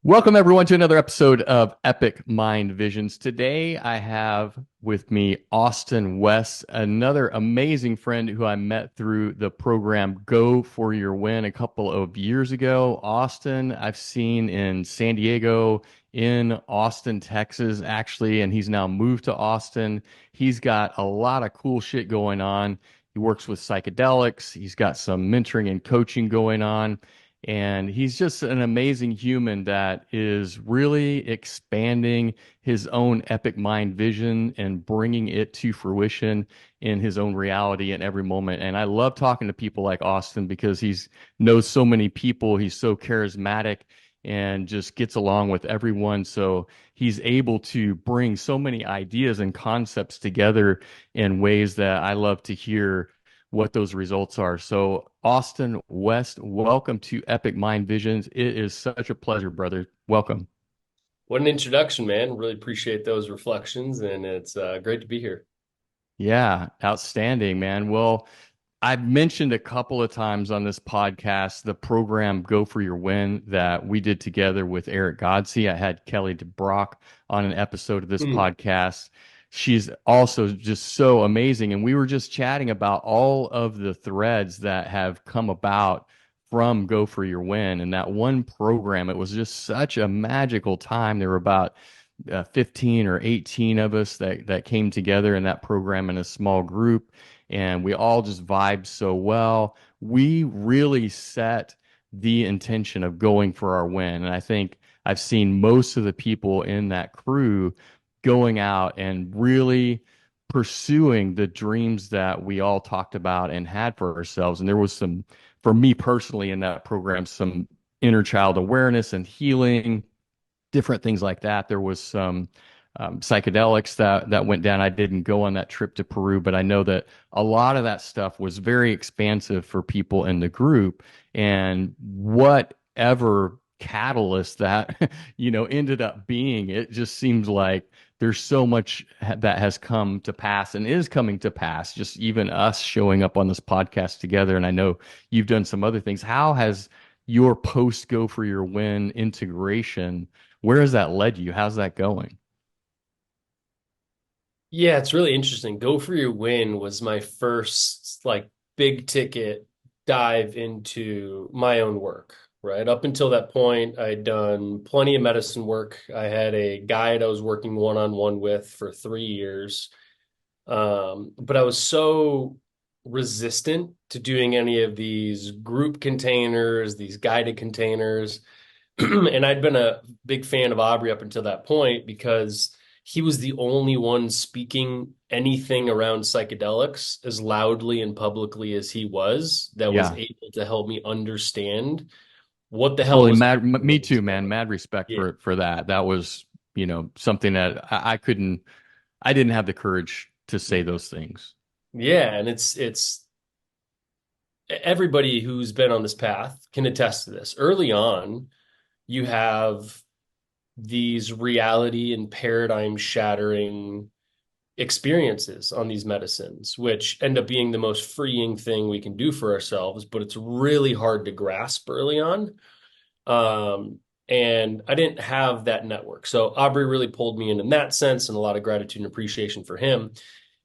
Welcome, everyone, to another episode of Epic Mind Visions. Today, I have with me Austin West, another amazing friend who I met through the program Go for Your Win a couple of years ago. Austin, I've seen in San Diego, in Austin, Texas, actually, and he's now moved to Austin. He's got a lot of cool shit going on. He works with psychedelics, he's got some mentoring and coaching going on. And he's just an amazing human that is really expanding his own epic mind vision and bringing it to fruition in his own reality in every moment. And I love talking to people like Austin because he's knows so many people. He's so charismatic and just gets along with everyone. So he's able to bring so many ideas and concepts together in ways that I love to hear what those results are. So, Austin West, welcome to Epic Mind Visions. It is such a pleasure, brother. Welcome. What an introduction, man. Really appreciate those reflections, and it's great to be here. Yeah, outstanding, man. Well, I've mentioned a couple of times on this podcast the program Go for Your Win that we did together with Eric Godsey. I had Kelly DeBrock on an episode of this Hmm. podcast. She's also just so amazing. And we were just chatting about all of the threads that have come about from Go for Your Win. And that one program, it was just such a magical time. There were about 15 or 18 of us that came together in that program in a small group, and we all just vibed so well. We really set the intention of going for our win. And I think I've seen most of the people in that crew going out and really pursuing the dreams that we all talked about and had for ourselves. And there was some, for me personally, in that program, some inner child awareness and healing, different things like that. There was some psychedelics that went down. I didn't go on that trip to Peru, but I know that a lot of that stuff was very expansive for people in the group. And whatever catalyst that ended up being, it just seems like there's so much that has come to pass and is coming to pass. Just even us showing up on this podcast together, and I know you've done some other things. How has your post Go for Your Win integration, where has that led you? How's that going? Yeah, it's really interesting. Go for Your Win was my first big ticket dive into my own work, right? Up until that point, I'd done plenty of medicine work. I had a guide I was working one-on-one with for 3 years. But I was so resistant to doing any of these group containers, these guided containers. And I'd been a big fan of Aubrey up until that point because he was the only one speaking anything around psychedelics as loudly and publicly as he was that was Yeah, able to help me understand what the hell totally was mad. going Me on. too, man. Mad respect Yeah. for that. That was, something that I couldn't, I didn't have the courage to say those things. Yeah, and it's everybody who's been on this path can attest to this. Early on, you have these reality and paradigm shattering experiences on these medicines, which end up being the most freeing thing we can do for ourselves, but it's really hard to grasp early on. Um, and I didn't have that network. So Aubrey really pulled me in that sense, and a lot of gratitude and appreciation for him.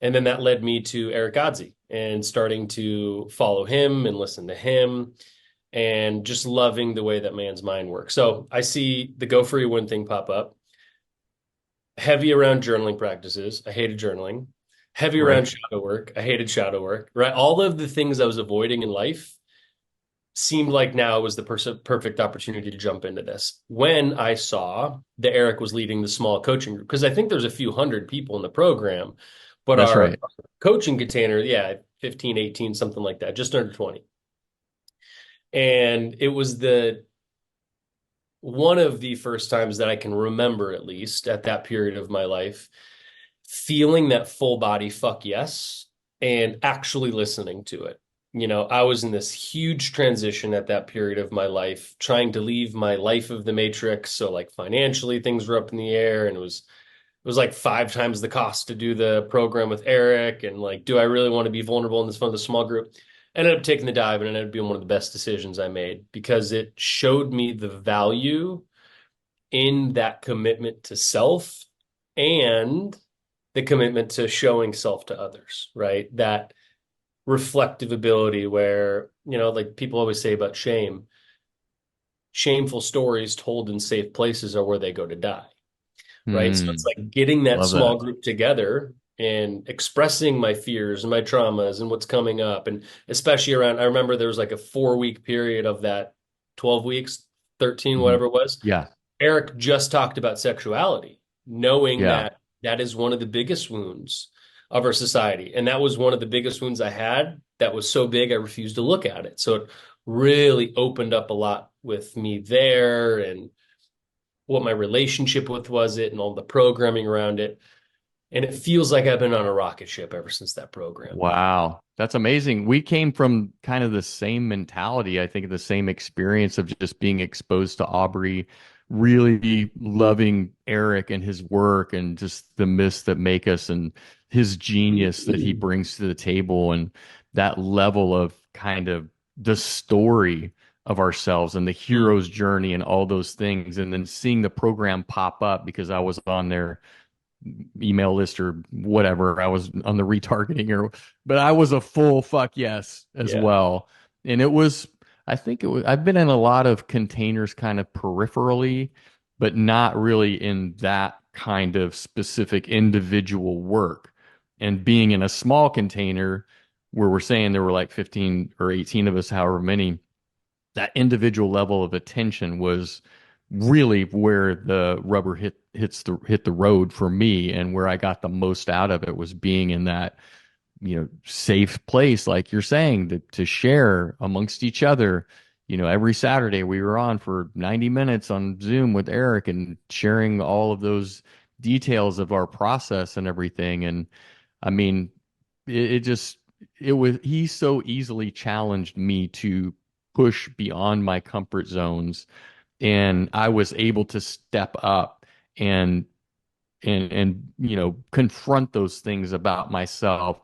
And then that led me to Eric Godsey and starting to follow him and listen to him and just loving the way that man's mind works. So I see the Go For Your Win thing pop up, heavy around journaling practices. I hated journaling. Heavy around Right. shadow work. I hated shadow work, right? All of the things I was avoiding in life seemed like now was the perfect opportunity to jump into this. When I saw that Eric was leading the small coaching group, because I think there's a few hundred people in the program, but That's our right. coaching container, yeah, 15, 18, something like that, just under 20. And it was the one of the first times that I can remember, at least at that period of my life, feeling that full body fuck yes and actually listening to it. I was in this huge transition at that period of my life, trying to leave my life of the matrix. So like financially, things were up in the air, and it was like 5 times the cost to do the program with Eric. And like, do I really want to be vulnerable in this front of the small group? I ended up taking the dive, and it ended up being one of the best decisions I made because it showed me the value in that commitment to self and the commitment to showing self to others, right? That reflective ability where, like people always say about shame, shameful stories told in safe places are where they go to die, right? So it's Hmm. like getting that Love small that. group together and expressing my fears and my traumas and what's coming up. And especially around, I remember there was like a 4 week period of that, 12 weeks, 13, Hmm. whatever it was. Yeah. Eric just talked about sexuality, knowing Yeah. that that is one of the biggest wounds of our society. And that was one of the biggest wounds I had that was so big I refused to look at it. So it really opened up a lot with me there and what my relationship with was it and all the programming around it. And it feels like I've been on a rocket ship ever since that program. Wow. That's amazing. We came from kind of the same mentality, I think, the same experience of just being exposed to Aubrey, really loving Eric and his work and just the myths that make us and his genius that he brings to the table and that level of kind of the story of ourselves and the Mm. hero's journey and all those things. And then seeing the program pop up because I was on there email list or whatever. I was on the retargeting but I was a full fuck yes as Yeah. well. And it was, I think it was, I've been in a lot of containers kind of peripherally, but not really in that kind of specific individual work. And being in a small container where we're saying there were like 15 or 18 of us, however many, that individual level of attention was really where the rubber hit the road for me and where I got the most out of it was being in that safe place like you're saying to share amongst each other. Every Saturday we were on for 90 minutes on Zoom with Eric and sharing all of those details of our process and everything. And I mean, it just it was he so easily challenged me to push beyond my comfort zones, and I was able to step up and confront those things about myself.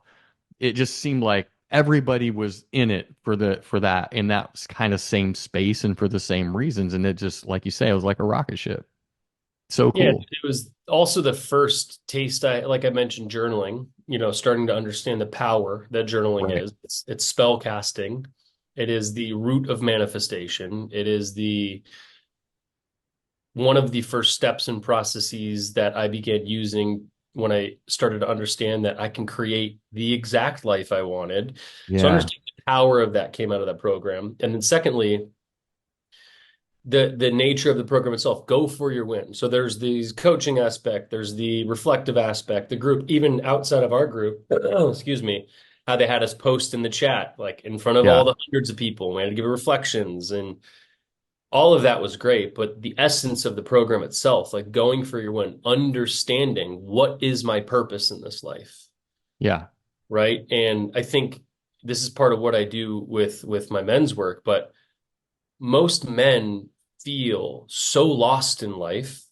It just seemed like everybody was in it for that in that kind of same space and for the same reasons, and it just like you say, it was like a rocket ship. So Yeah, cool. it was also the first taste like I mentioned, journaling, starting to understand the power that journaling Right. is. It's spell casting. It is the root of manifestation. It is the one of the first steps and processes that I began using when I started to understand that I can create the exact life I wanted. So Yeah. understanding the power of that came out of that program. And then secondly, the nature of the program itself, go for your win. So there's these coaching aspect, there's the reflective aspect, the group, even outside of our group, excuse me, how they had us post in the chat, like in front of all Yeah. the hundreds of people. We had to give reflections and all of that was great, but the essence of the program itself, like going for your win, understanding what is my purpose in this life, Yeah. right? And I think this is part of what I do with my men's work, but most men feel so lost in life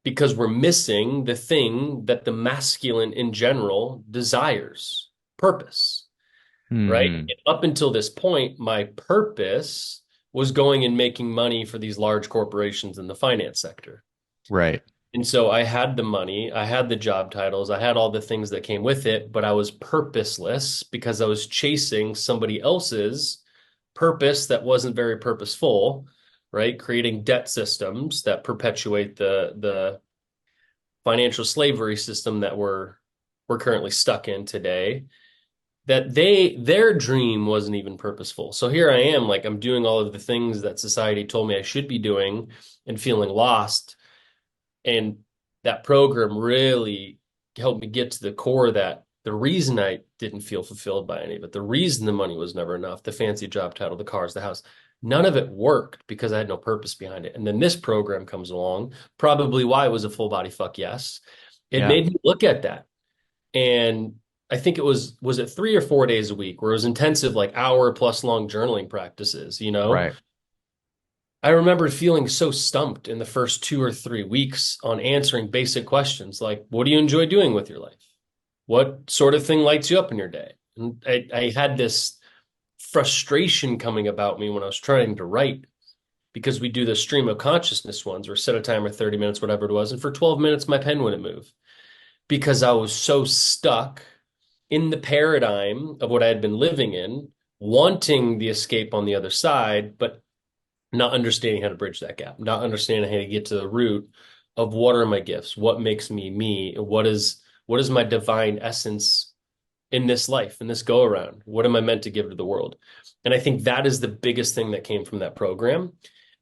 because we're missing the thing that the masculine in general desires, purpose, right? Hmm. And up until this point, my purpose was going and making money for these large corporations in the finance sector. Right. And so I had the money, I had the job titles, I had all the things that came with it, but I was purposeless because I was chasing somebody else's purpose that wasn't very purposeful, right? Creating debt systems that perpetuate the financial slavery system that we're currently stuck in today. That their dream wasn't even purposeful. So here I am, like I'm doing all of the things that society told me I should be doing and feeling lost. And that program really helped me get to the core that the reason I didn't feel fulfilled by any of it, the reason the money was never enough, the fancy job title, the cars, the house, none of it worked because I had no purpose behind it. And then this program comes along, probably why it was a full body fuck yes. It Yeah. made me look at that. And I think was it 3 or 4 days a week where it was intensive, like hour plus long journaling practices, Right. I remember feeling so stumped in the first 2 or 3 weeks on answering basic questions like, what do you enjoy doing with your life? What sort of thing lights you up in your day? And I had this frustration coming about me when I was trying to write. because we do the stream of consciousness ones or set a timer 30 minutes, whatever it was. And for 12 minutes, my pen wouldn't move because I was so stuck in the paradigm of what I had been living in, wanting the escape on the other side, but not understanding how to bridge that gap, not understanding how to get to the root of what are my gifts, what makes me me, what is my divine essence in this life, in this go around? What am I meant to give to the world? And I think that is the biggest thing that came from that program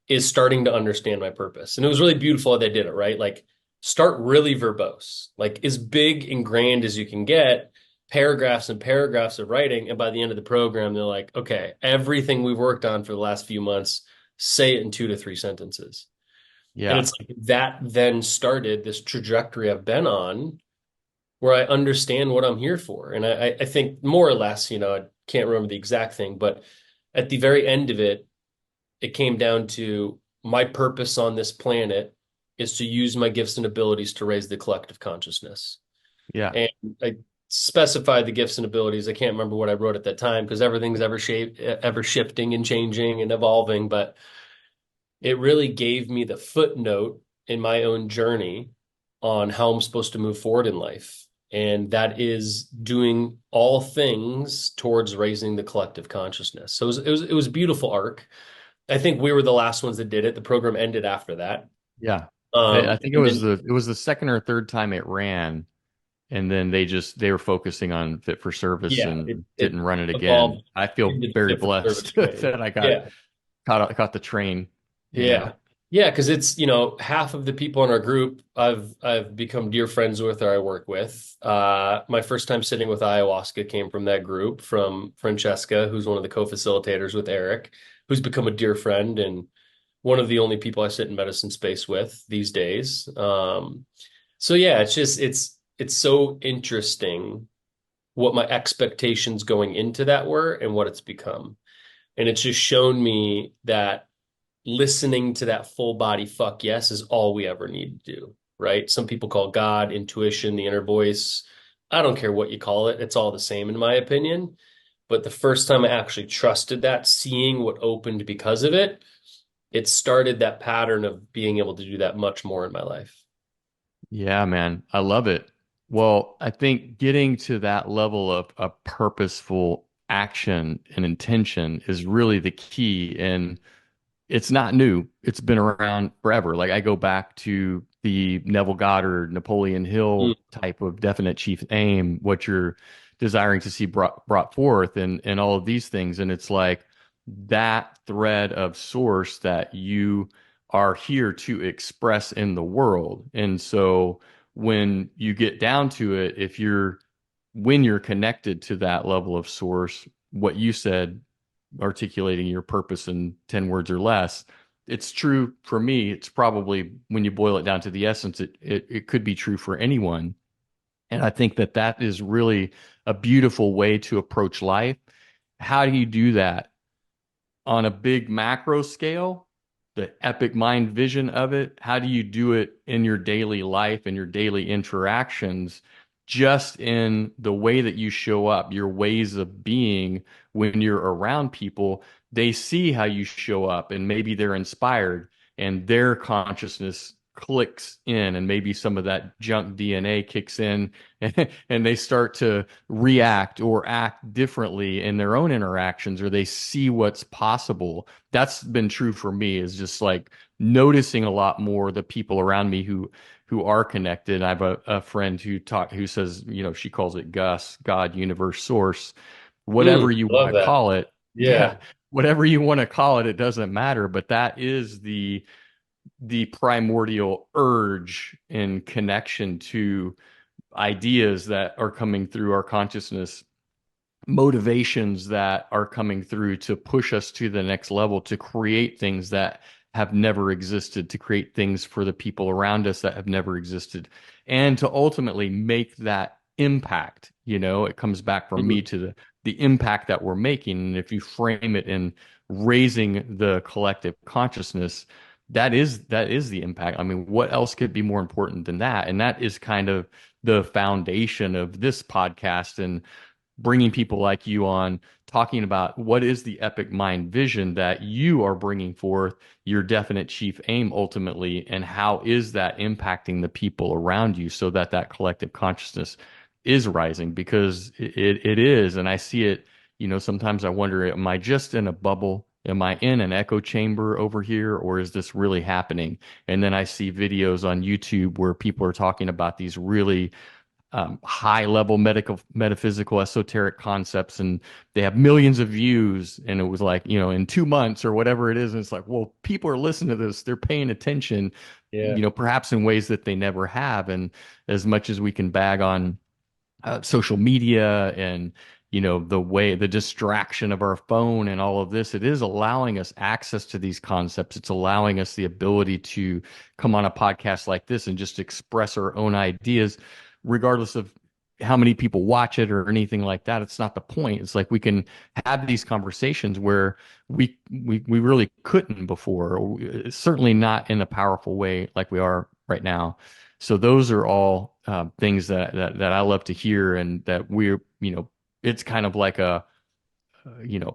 is starting to understand my purpose. And it was really beautiful how they did it, right? Like start really verbose, like as big and grand as you can get, paragraphs and paragraphs of writing. And by the end of the program, they're like, okay, everything we've worked on for the last few months, say it in 2 to 3 sentences. And Yeah. it's like that then started this trajectory I've been on where I understand what I'm here for. And I think more or less, I can't remember the exact thing, but at the very end of it, it came down to my purpose on this planet is to use my gifts and abilities to raise the collective consciousness. Yeah. And I specified the gifts and abilities. I can't remember what I wrote at that time because everything's ever shifting and changing and evolving. But it really gave me the footnote in my own journey on how I'm supposed to move forward in life. And that is doing all things towards raising the collective consciousness. So it was a beautiful arc. I think we were the last ones that did it. The program ended after that. Yeah. I think And then it was the second or third time it ran, and then they were focusing on fit for service yeah, it and it didn't run it again. evolved I feel into the very fit for service blessed training. that I Yeah. caught the train, you know. Yeah. Yeah, because it's, half of the people in our group I've become dear friends with or I work with. My first time sitting with ayahuasca came from that group, from Francesca, who's one of the co-facilitators with Eric, who's become a dear friend and one of the only people I sit in medicine space with these days. So yeah, it's so interesting what my expectations going into that were and what it's become. And it's just shown me that listening to that full body fuck yes is all we ever need to do, right? Some people call God, intuition, the inner voice. I don't care what you call it. It's all the same in my opinion. But the first time I actually trusted that, seeing what opened because of it, it started that pattern of being able to do that much more in my life. Yeah, man. I love it. Well, I think getting to that level of a purposeful action and intention is really the key. And it's not new. It's been around forever. Like I go back to the Neville Goddard, Napoleon Mm, Hill type of definite chief aim, what you're desiring to see brought forth and all of these things. And it's like that thread of source that you are here to express in the world. And so when you get down to it, when you're connected to that level of source, what you said, articulating your purpose in 10 words or less, it's true for me. It's probably, when you boil it down to the essence, it could be true for anyone. And I think that is really a beautiful way to approach life. How do you do that on a big macro scale, the epic mind vision of it? How do you do it in your daily life and your daily interactions, just in the way that you show up, your ways of being when you're around people? They see how you show up and maybe they're inspired and their consciousness clicks in, and maybe some of that junk DNA kicks in and they start to react or act differently in their own interactions, or they see what's possible. That's been true for me, is just like noticing a lot more the people around me who are connected. I have a friend who says, she calls it Gus, God, universe, source, whatever you I want love to that. call it. Yeah. Yeah, whatever you want to call it, it doesn't matter. But that is the primordial urge in connection to ideas that are coming through our consciousness, motivations that are coming through to push us to the next level, to create things that have never existed, to create things for the people around us that have never existed, and to ultimately make that impact. It comes back from me Mhm. to the impact that we're making. And if you frame it in raising the collective consciousness, that is the impact. I mean, what else could be more important than that? And that is kind of the foundation of this podcast, and bringing people like you on, talking about what is the epic mind vision that you are bringing forth, your definite chief aim ultimately, and how is that impacting the people around you so that that collective consciousness is rising, because it is. And I see it, sometimes I wonder, am I just in a bubble? Am I in an echo chamber over here, or is this really happening? And then I see videos on YouTube where people are talking about these really high level medical, metaphysical, esoteric concepts, and they have millions of views. And it was like, in 2 months or whatever it is. And it's like, well, people are listening to this, they're paying attention, Yeah. perhaps in ways that they never have. And as much as we can bag on social media and the distraction of our phone and all of this, it is allowing us access to these concepts. It's allowing us the ability to come on a podcast like this and just express our own ideas, regardless of how many people watch it or anything like that. It's not the point. It's like we can have these conversations where we really couldn't before, or certainly not in a powerful way like we are right now. So those are all things that I love to hear, and that it's kind of like a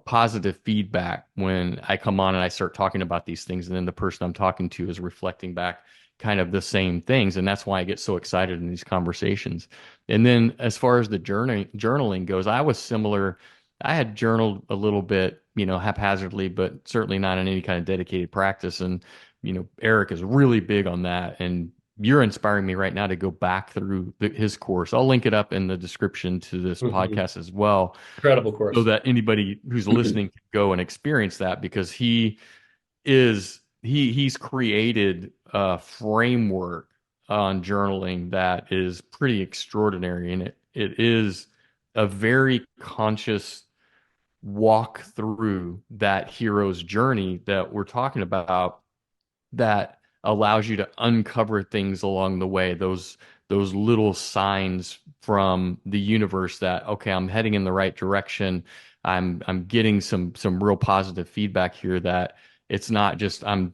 positive feedback when I come on and I start talking about these things, and then the person I'm talking to is reflecting back kind of the same things, and that's why I get so excited in these conversations. And then as far as the journaling goes, I was similar. I had journaled a little bit, haphazardly, but certainly not in any kind of dedicated practice. And Eric is really big on that, and you're inspiring me right now to go back through his course. I'll link it up in the description to this Mhm. podcast as well, Incredible so course. that anybody who's listening can go and experience that, because he's created a framework on journaling that is pretty extraordinary, and it is a very conscious walk through that hero's journey that we're talking about, that allows you to uncover things along the way, those little signs from the universe that, okay, I'm heading in the right direction. I'm getting some real positive feedback here, that it's not just I'm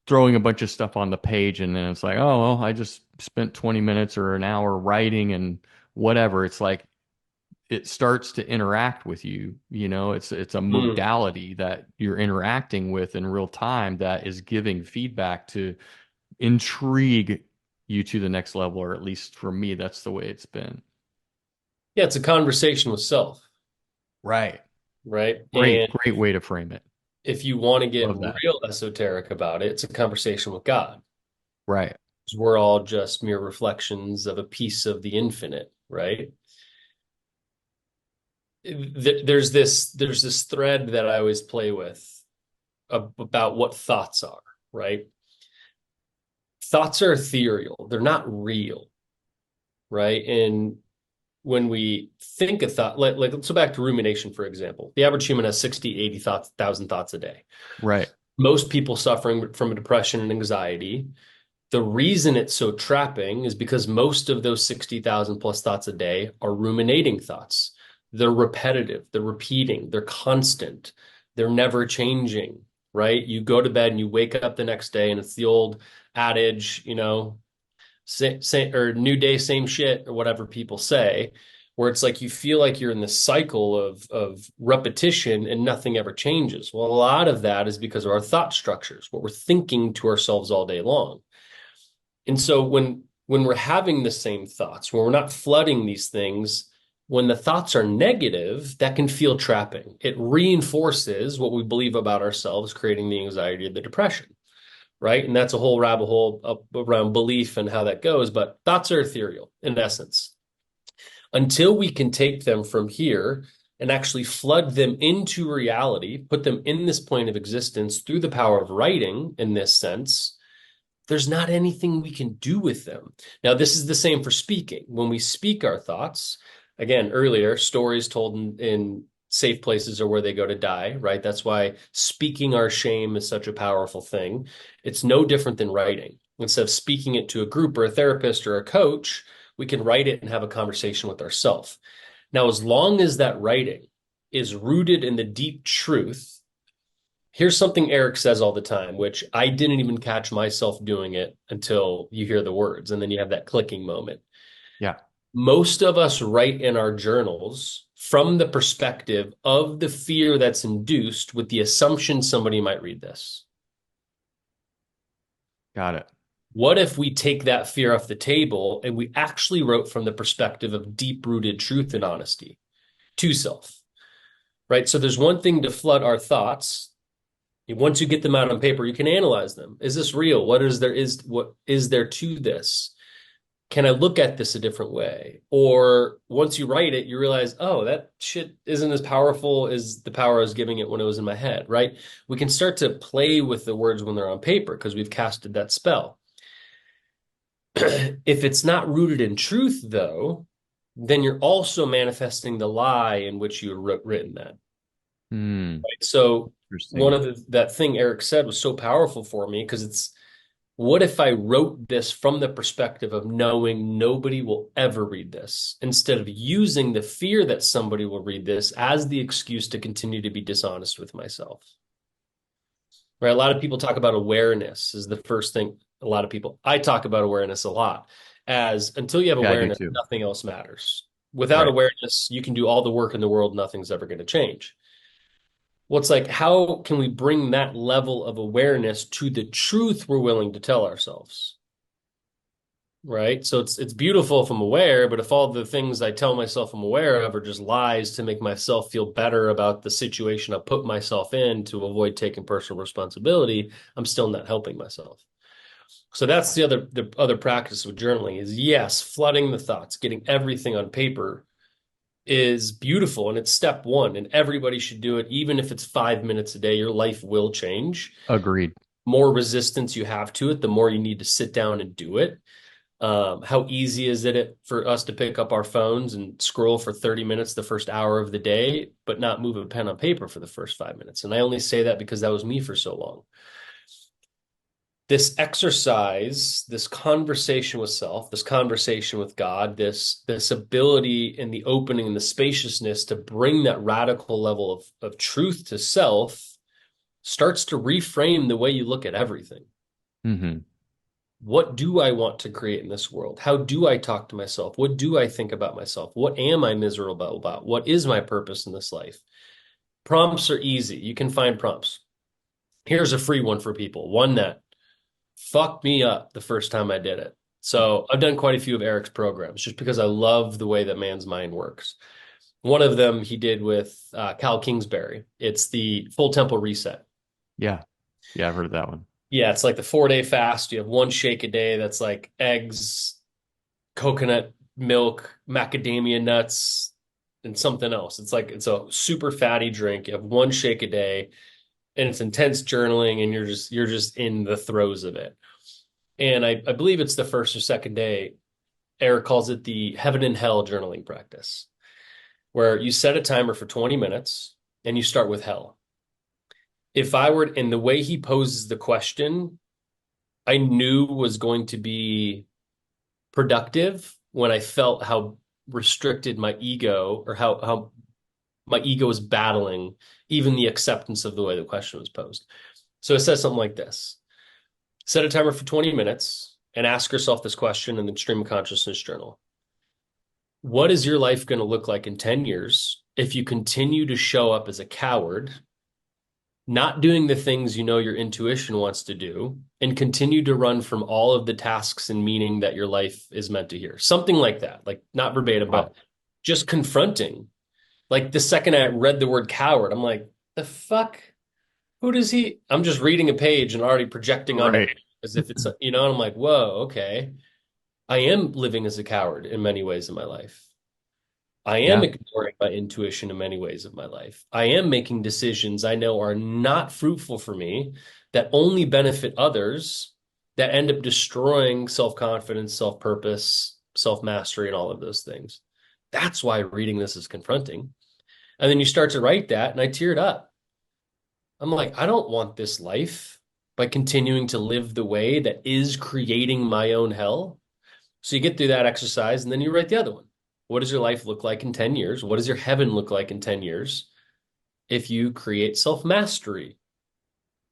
throwing a bunch of stuff on the page and then it's like, oh, well, I just spent 20 minutes or an hour writing and whatever. It's like it starts to interact with you. It's a Mm. modality that you're interacting with in real time that is giving feedback to intrigue you to the next level, or at least for me, that's the way it's been. Yeah, it's a conversation with self, Right. right? Great, And great way to frame it. if you want to get Love that. real esoteric about it, it's a conversation with God. Right. We're all just mere reflections of a piece of the infinite, right? There's this thread that I always play with about what thoughts are, right? Thoughts are ethereal. They're not real, right? And when we think a thought, like let's go back to rumination, for example. The average human has 60, 80,000 thoughts a day. Right. Most people suffering from depression and anxiety, the reason it's so trapping is because most of those 60,000 plus thoughts a day are ruminating thoughts. They're repetitive, they're repeating, they're constant, they're never changing, right? You go to bed and you wake up the next day, and it's the old adage, same or new day, same shit, or whatever people say, where it's like you feel like you're in this cycle of repetition and nothing ever changes. Well, a lot of that is because of our thought structures, what we're thinking to ourselves all day long. And so when we're having the same thoughts, when we're not flooding these things, when the thoughts are negative, that can feel trapping. It reinforces what we believe about ourselves, creating the anxiety or the depression, right? And that's a whole rabbit hole up around belief and how that goes. But thoughts are ethereal in essence. Until we can take them from here and actually flood them into reality, put them in this plane of existence through the power of writing, in this sense, there's not anything we can do with them. Now, this is the same for speaking. When we speak our thoughts, again, earlier, stories told in safe places are where they go to die, right? That's why speaking our shame is such a powerful thing. It's no different than writing. Instead of speaking it to a group or a therapist or a coach, we can write it and have a conversation with ourselves. Now, as long as that writing is rooted in the deep truth, here's something Eric says all the time, which I didn't even catch myself doing it until you hear the words, and then you have that clicking moment. Yeah. Most of us write in our journals from the perspective of the fear that's induced with the assumption somebody might read this. Got it. What if we take that fear off the table and we actually wrote from the perspective of deep-rooted truth and honesty to self, right? So there's one thing to flood our thoughts. Once you get them out on paper, you can analyze them. Is this real? What is there to this? Can I look at this a different way? Or once you write it, you realize, oh, that shit isn't as powerful as the power I was giving it when it was in my head, right? We can start to play with the words when they're on paper because we've casted that spell. If it's not rooted in truth, though, then you're also manifesting the lie in which you written that. Hmm. Right? So one Interesting. of that thing Eric said was so powerful for me because it's, what if I wrote this from the perspective of knowing nobody will ever read this instead of using the fear that somebody will read this as the excuse to continue to be dishonest with myself? Right? A lot of people talk about awareness is the first thing. A lot of people, I talk about awareness a lot as until you have Yeah, I do awareness, too. nothing else matters. Without Right. awareness, you can do all the work in the world, nothing's ever going to change. Well, it's like, how can we bring that level of awareness to the truth we're willing to tell ourselves? Right. So it's beautiful if I'm aware, but if all the things I tell myself I'm aware of are just lies to make myself feel better about the situation I put myself in to avoid taking personal responsibility, I'm still not helping myself. So that's the other practice with journaling is yes, flooding the thoughts, getting everything on paper is beautiful and it's step one and everybody should do it. Even if it's 5 minutes a day, your life will change. Agreed. More resistance you have to it, the more you need to sit down and do it. How easy is it for us to pick up our phones and scroll for 30 minutes the first hour of the day, but not move a pen on paper for the first 5 minutes? And I only say that because that was me for so long. This exercise, this conversation with self, this conversation with God, this ability and the opening and the spaciousness to bring that radical level of truth to self starts to reframe the way you look at everything. Hmm. What do I want to create in this world? How do I talk to myself? What do I think about myself? What am I miserable about? What is my purpose in this life? Prompts are easy. You can find prompts. Here's a free one for people. One that fucked me up the first time I did it. So I've done quite a few of Eric's programs just because I love the way that man's mind works. One of them he did with Cal Kingsbury. It's the Full Temple Reset. Yeah. Yeah, I've heard of that one. Yeah, it's like the 4 day fast. You have one shake a day that's like eggs, coconut milk, macadamia nuts, and something else. It's a super fatty drink. You have one shake a day, and it's intense journaling, and you're just in the throes of it. And I believe it's the first or second day. Eric calls it the heaven and hell journaling practice, where you set a timer for 20 minutes and you start with hell. If I were, in the way he poses the question, I knew was going to be productive when I felt how restricted my ego or how my ego was battling even the acceptance of the way the question was posed. So it says something like this. Set a timer for 20 minutes and ask yourself this question in the stream of consciousness journal. What is your life going to look like in 10 years if you continue to show up as a coward, not doing the things you know your intuition wants to do, and continue to run from all of the tasks and meaning that your life is meant to hear? Something like that, like not verbatim, Wow. but just confronting. Like the second I read the word coward, I'm like, the fuck? Who does he? I'm just reading a page and already projecting onto him Right. as if it's, and I'm like, whoa, okay. I am living as a coward in many ways in my life. I am Yeah. ignoring my intuition in many ways of my life. I am making decisions I know are not fruitful for me, that only benefit others, that end up destroying self-confidence, self-purpose, self-mastery, and all of those things. That's why reading this is confronting. And then you start to write that, and I teared up. I'm like, I don't want this life by continuing to live the way that is creating my own hell. So you get through that exercise, and then you write the other one. What does your life look like in 10 years? What does your heaven look like in 10 years if you create self-mastery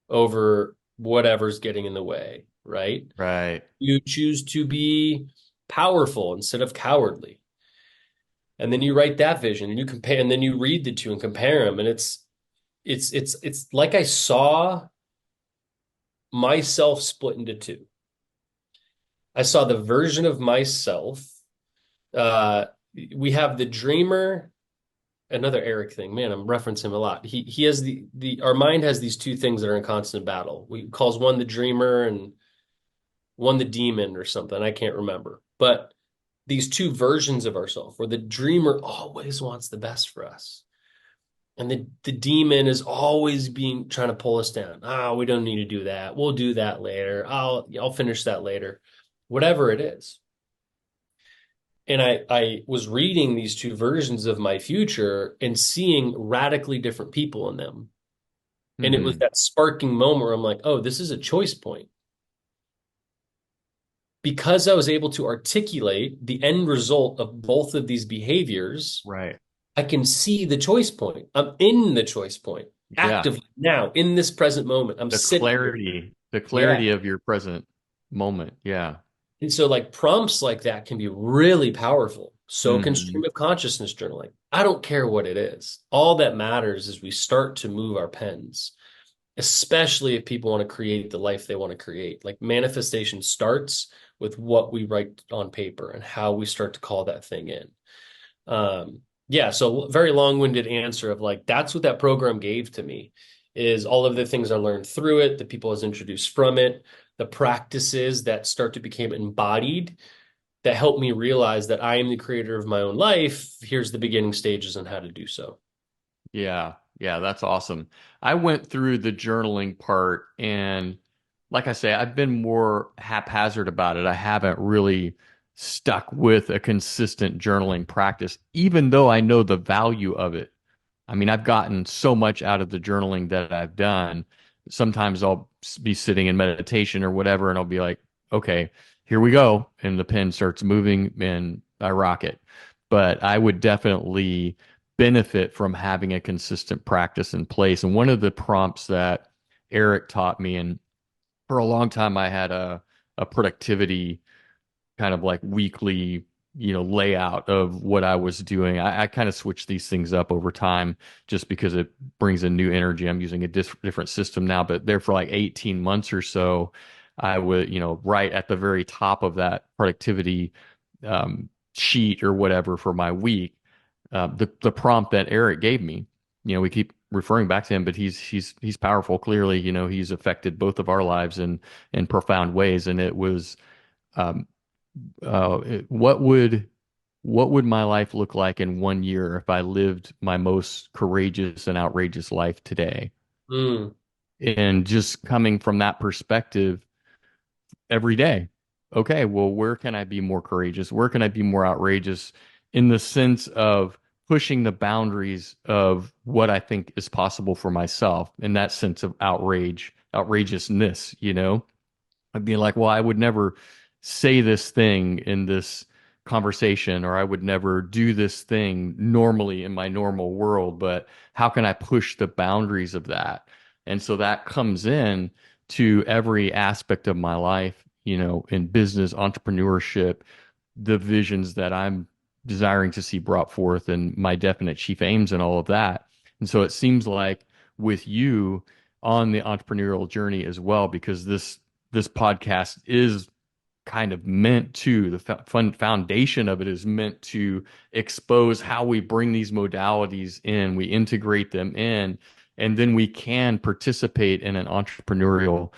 over whatever's getting in the way, right? Right. You choose to be powerful instead of cowardly. And then you write that vision and you compare, and then you read the two and compare them. And it's like I saw myself split into two. I saw the version of myself. Uh, we have the dreamer, another Eric thing. Man, I'm referencing him a lot. He has the our mind has these two things that are in constant battle. We calls one the dreamer and one the demon or something. I can't remember. But these two versions of ourselves, where the dreamer always wants the best for us. And the demon is always being trying to pull us down. Ah, we don't need to do that. We'll do that later. I'll finish that later. Whatever it is. And I was reading these two versions of my future and seeing radically different people in them. And it was Hmm. that sparking moment where I'm like, oh, this is a choice point. Because I was able to articulate the end result of both of these behaviors, Right. I can see the choice point. I'm in the choice point Yeah. actively now in this present moment. I'm sitting here. The Yeah. clarity of your present moment. Yeah. And so, like, prompts like that can be really powerful. So can Hmm. stream of consciousness journaling. I don't care what it is. All that matters is we start to move our pens, especially if people want to create the life they want to create. Like, manifestation starts with what we write on paper and how we start to call that thing in. Yeah, so very long-winded answer of like that's what that program gave to me is all of the things I learned through it, the people I was introduced from it, the practices that start to become embodied that help me realize that I am the creator of my own life. Here's the beginning stages on how to do so. Yeah. Yeah. That's awesome. I went through the journaling part, and like I say, I've been more haphazard about it. I haven't really stuck with a consistent journaling practice, even though I know the value of it. I mean, I've gotten so much out of the journaling that I've done. Sometimes I'll be sitting in meditation or whatever, and I'll be like, okay, here we go. And the pen starts moving and I rock it. But I would definitely benefit from having a consistent practice in place. And one of the prompts that Eric taught me, and for a long time, I had a productivity kind of like weekly, layout of what I was doing. I kind of switched these things up over time just because it brings a new energy. I'm using a different system now, but there for like 18 months or so, I would, right at the very top of that productivity sheet or whatever for my week, the prompt that Eric gave me, we keep referring back to him, but he's powerful. Clearly, he's affected both of our lives in profound ways, and it was um, uh, what would my life look like in 1 year if I lived my most courageous and outrageous life today? Mm, And just coming from that perspective every day. Okay, well, where can I be more courageous? Where can I be more outrageous in the sense of pushing the boundaries of what I think is possible for myself in that sense of outrageousness, I'd be like, well, I would never say this thing in this conversation, or I would never do this thing normally in my normal world, but how can I push the boundaries of that? And so that comes in to every aspect of my life, in business, entrepreneurship, the visions that I'm desiring to see brought forth and my definite chief aims and all of that. And so it seems like with you on the entrepreneurial journey as well, because this podcast is kind of meant to the fun foundation of it is meant to expose how we bring these modalities in, we integrate them in, and then we can participate in an entrepreneurial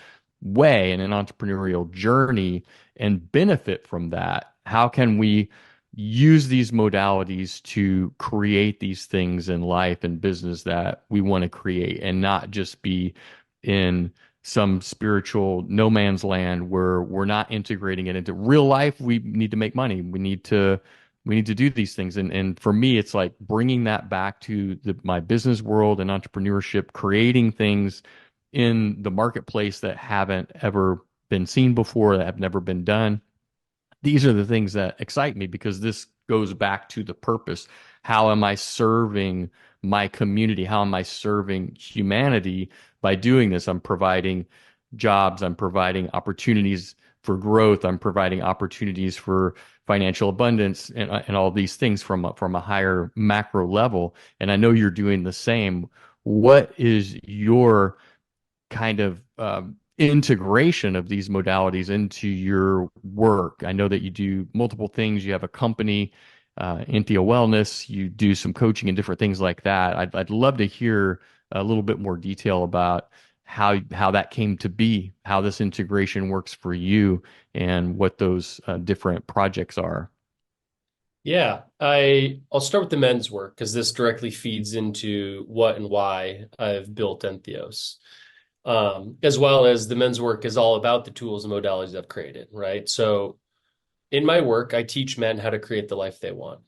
way, in an entrepreneurial journey, and benefit from that. How can we use these modalities to create these things in life and business that we want to create, and not just be in some spiritual no man's land where we're not integrating it into real life? We need to make money. We need to do these things. And for me, it's like bringing that back to my business world and entrepreneurship, creating things in the marketplace that haven't ever been seen before, that have never been done. These are the things that excite me because this goes back to the purpose. How am I serving my community? How am I serving humanity by doing this? I'm providing jobs, I'm providing opportunities for growth. I'm providing opportunities for financial abundance and all these things from a higher macro level. And I know you're doing the same. What is your kind of integration of these modalities into your work? I know that you do multiple things. You have a company, Anthea Wellness. You do some coaching and different things like that. I'd love to hear a little bit more detail about how that came to be, how this integration works for you, and what those different projects are. Yeah, I'll start with the men's work because this directly feeds into what and why I've built Entheos. As well as the men's work is all about the tools and modalities I've created, right? So in my work, I teach men how to create the life they want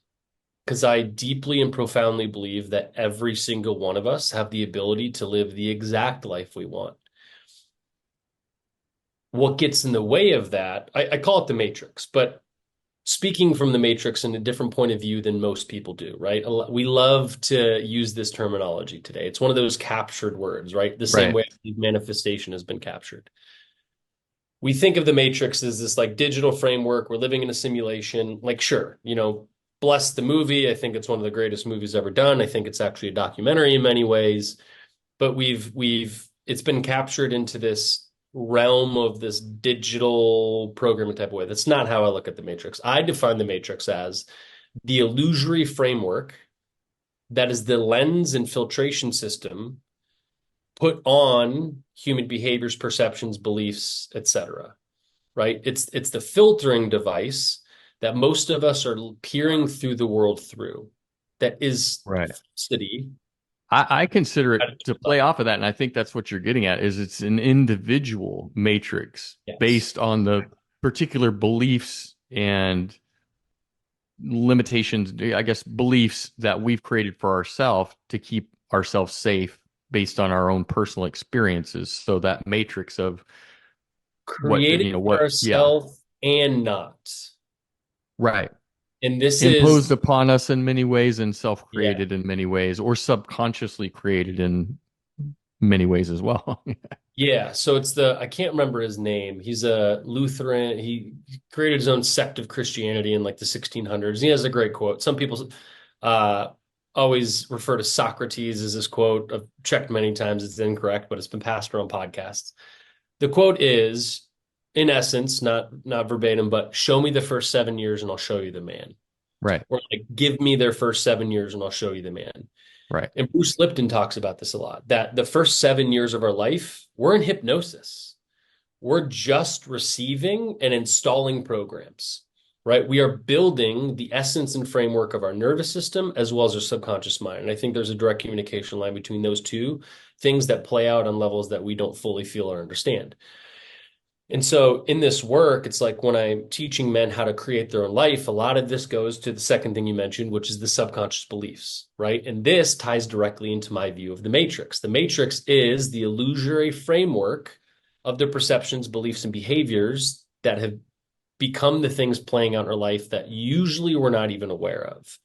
because I deeply and profoundly believe that every single one of us have the ability to live the exact life we want. What gets in the way of that, I call it the matrix, but speaking from the matrix in a different point of view than most people do, right? We love to use this terminology today. It's one of those captured words, right? The same Right. way manifestation has been captured. We think of the matrix as this like digital framework. We're living in a simulation. Like, sure, bless the movie. I think it's one of the greatest movies ever done. I think it's actually a documentary in many ways, but it's been captured into this realm of this digital programming type of way. That's not how I look at the matrix. I define the matrix as the illusory framework that is the lens and filtration system put on human behaviors, perceptions, beliefs, etc. Right? It's the filtering device that most of us are peering through the world through. That is Right. city. I consider it to play off of that, and I think that's what you're getting at, is it's an individual matrix Yes. based on the particular beliefs and limitations, I guess, beliefs that we've created for ourselves to keep ourselves safe based on our own personal experiences. So that matrix of Created for yeah, ourselves and not. right. And this Imposed is, upon us in many ways and yeah, self-created in many ways, or subconsciously created in many ways as well. yeah. So I can't remember his name. He's a Lutheran. He created his own sect of Christianity in like the 1600s. He has a great quote. Some people uh, always refer to Socrates as this quote. I've checked many times. It's incorrect, but it's been passed around podcasts. The quote is, in essence, not verbatim, but show me the first 7 years and I'll show you the man. Right, Or like, give me their first 7 years and I'll show you the man. right, And Bruce Lipton talks about this a lot, that the first 7 years of our life, we're in hypnosis. We're just receiving and installing programs, right? We are building the essence and framework of our nervous system as well as our subconscious mind. And I think there's a direct communication line between those two things that play out on levels that we don't fully feel or understand. And so in this work, it's like when I'm teaching men how to create their own life, a lot of this goes to the second thing you mentioned, which is the subconscious beliefs, right? And this ties directly into my view of the matrix. The matrix is the illusory framework of the perceptions, beliefs, and behaviors that have become the things playing out in our life that usually we're not even aware of.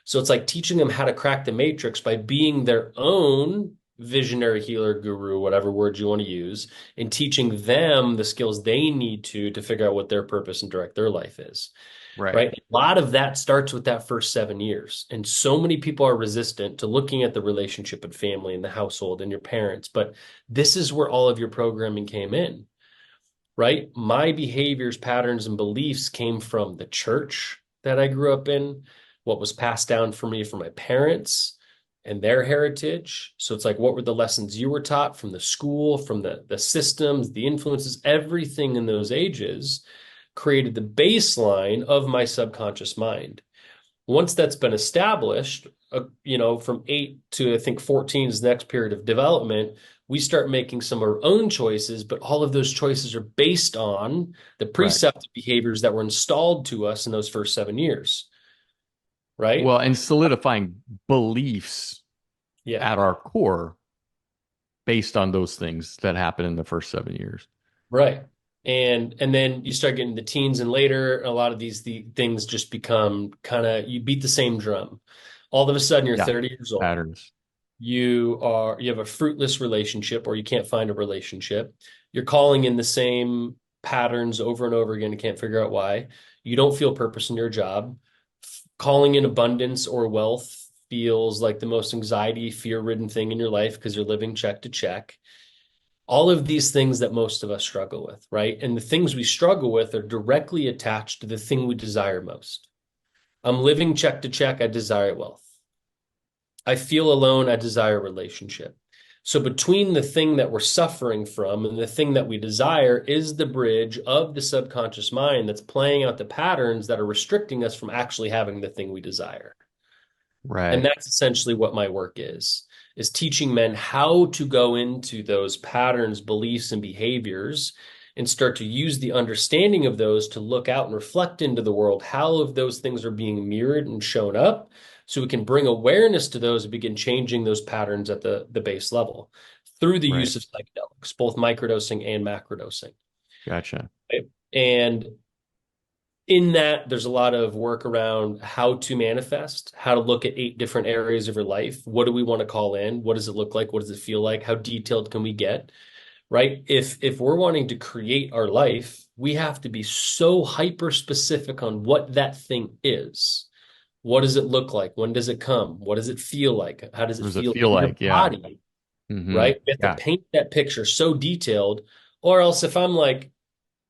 So it's like teaching them how to crack the matrix by being their own visionary healer, guru, whatever words you want to use, and teaching them the skills they need to figure out what their purpose and direct their life is. right. Right. A lot of that starts with that first 7 years. And so many people are resistant to looking at the relationship and family and the household and your parents. But this is where all of your programming came in, right? My behaviors, patterns, and beliefs came from the church that I grew up in, what was passed down for me from my parents and their heritage. So it's like, what were the lessons you were taught from the school, from the systems, the influences, everything in those ages created the baseline of my subconscious mind. Once that's been established, from 8 to I think 14 is the next period of development, we start making some of our own choices, but all of those choices are based on the Right. preceptive behaviors that were installed to us in those first 7 years, right? Well, and solidifying beliefs Yeah, at our core based on those things that happen in the first 7 years. right. And then you start getting the teens and later, a lot of these things just become kind of you beat the same drum. All of a sudden, you're Yeah. 30 years old. Patterns. You have a fruitless relationship or you can't find a relationship. You're calling in the same patterns over and over again and can't figure out why. You don't feel purpose in your job. Calling in abundance or wealth feels like the most anxiety, fear-ridden thing in your life because you're living check to check. All of these things that most of us struggle with, right? And the things we struggle with are directly attached to the thing we desire most. I'm living check to check, I desire wealth. I feel alone, I desire a relationship. So between the thing that we're suffering from and the thing that we desire is the bridge of the subconscious mind that's playing out the patterns that are restricting us from actually having the thing we desire. And Right. that's essentially what my work is teaching men how to go into those patterns, beliefs, and behaviors and start to use the understanding of those to look out and reflect into the world how of those things are being mirrored and shown up so we can bring awareness to those and begin changing those patterns at the base level through the Right. use of psychedelics, both microdosing and macrodosing. Gotcha. Right? And in that, there's a lot of work around how to manifest, how to look at 8 different areas of your life. What do we want to call in? What does it look like? What does it feel like? How detailed can we get? Right? If we're wanting to create our life, we have to be so hyper specific on what that thing is. What does it look like? When does it come? What does it feel like? How does What it does it feel feel in your like? Yeah. body? Hmm. Right? We have to Yeah. paint that picture so detailed. Or else if I'm like,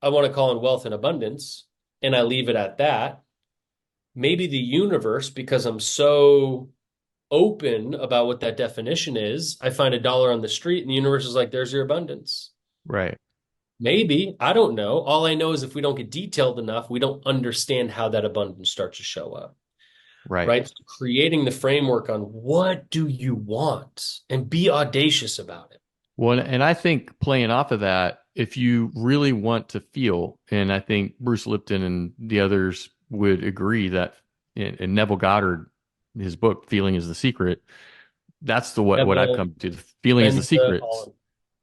I want to call in wealth and abundance, and I leave it at that, maybe the universe, because I'm so open about what that definition is, I find $1 on the street and the universe is like, there's your abundance. Right. Maybe, I don't know. All I know is if we don't get detailed enough, we don't understand how that abundance starts to show up, Right. right? So creating the framework on what do you want and be audacious about it. Well, and I think playing off of that, if you really want to feel, and I think Bruce Lipton and the others would agree that in Neville Goddard, his book, Feeling is the Secret, that's the what I've Neville come to. The feeling is the Benza secret. Holland.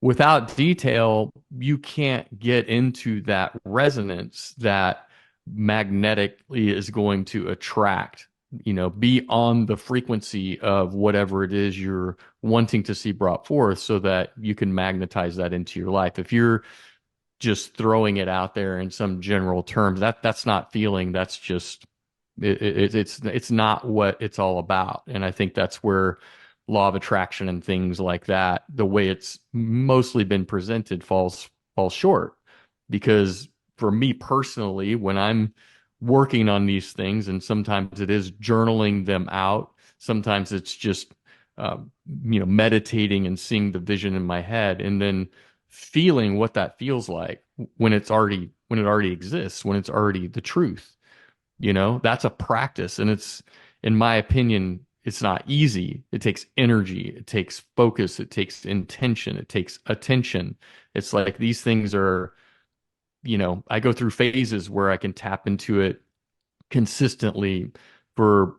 Without detail, you can't get into that resonance that magnetically is going to attract, be on the frequency of whatever it is you're wanting to see brought forth so that you can magnetize that into your life. If you're just throwing it out there in some general terms, that's not feeling, that's just it's not what it's all about. And I think that's where law of attraction and things like that, the way it's mostly been presented, falls short. Because for me personally, when I'm working on these things, and sometimes it is journaling them out, sometimes it's just meditating and seeing the vision in my head, and then feeling what that feels like when it already exists, when it's already the truth. That's a practice. And in my opinion, it's not easy. It takes energy, it takes focus, it takes intention, it takes attention. It's like these things are, I go through phases where I can tap into it consistently for,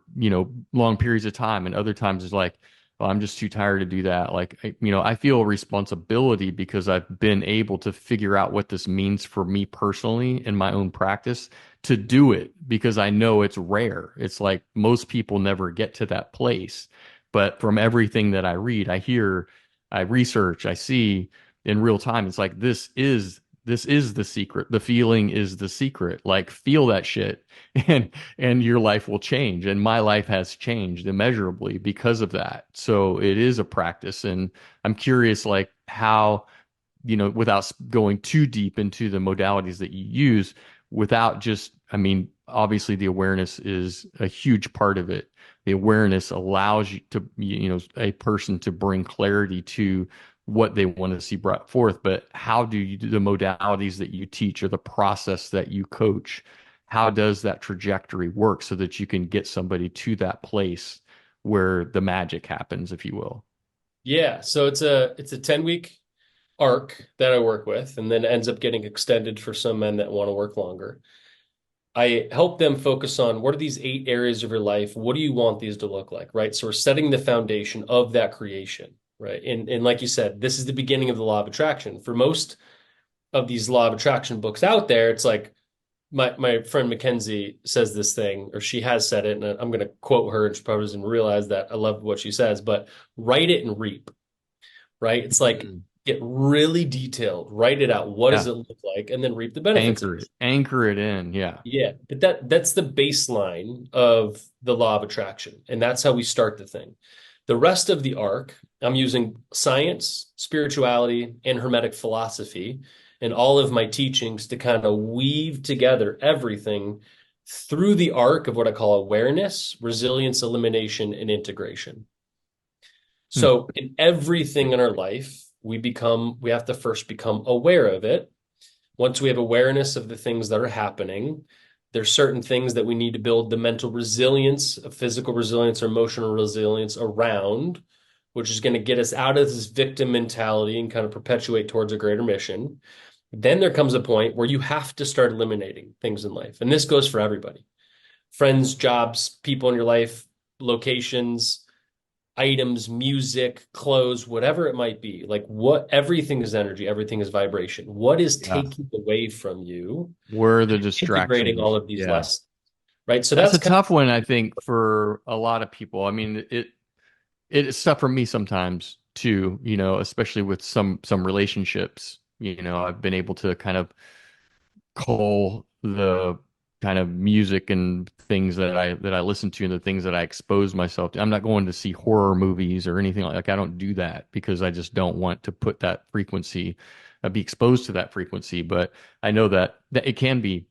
long periods of time. And other times it's like, oh, I'm just too tired to do that. Like, I feel a responsibility because I've been able to figure out what this means for me personally in my own practice to do it, because I know it's rare. It's like most people never get to that place. But from everything that I read, I hear, I research, I see in real time, it's like this is the secret. The feeling is the secret. Like, feel that shit and your life will change. And my life has changed immeasurably because of that. So it is a practice. And I'm curious, like, how, without going too deep into the modalities that you use, without just, I mean, obviously the awareness is a huge part of it. The awareness allows you to, a person to bring clarity to what they want to see brought forth. But how do you do the modalities that you teach, or the process that you coach? How does that trajectory work so that you can get somebody to that place where the magic happens, if you will? Yeah, so it's a 10-week arc that I work with, and then it ends up getting extended for some men that want to work longer. I help them focus on what are these 8 areas of your life? What do you want these to look like, right? So we're setting the foundation of that creation, right? And like you said, this is the beginning of the law of attraction. For most of these law of attraction books out there, it's like my friend Mackenzie says this thing, or she has said it, and I'm going to quote her, and she probably doesn't realize that I love what she says, but write it and reap, right? It's like Mm. get really detailed, write it out. What does Yeah. it look like? And then reap the benefits of it. Anchor it in. Yeah. Yeah, but that's the baseline of the law of attraction. And that's how we start the thing. The rest of the arc, I'm using science, spirituality, and Hermetic philosophy and all of my teachings to kind of weave together everything through the arc of what I call awareness, resilience, elimination, and integration. Hmm. So in everything in our life, we have to first become aware of it. Once we have awareness of the things that are happening, there's certain things that we need to build the mental resilience, physical resilience, or emotional resilience around, which is going to get us out of this victim mentality and kind of perpetuate towards a greater mission. Then there comes a point where you have to start eliminating things in life. And this goes for everybody: friends, jobs, people in your life, locations, items, music, clothes, whatever it might be. Like, what, everything is energy, everything is vibration. What is Yeah. taking away from you Where are the and integrating all distractions? of these Yeah. lessons, right? So That's that's a kind tough one, I think, for a lot of people. I mean, it's tough for me sometimes too, especially with some relationships. I've been able to kind of cull the kind of music and things that I listen to and the things that I expose myself to. I'm not going to see horror movies or anything like I don't do that because I just don't want to put that frequency, be exposed to that frequency. But I know that it can be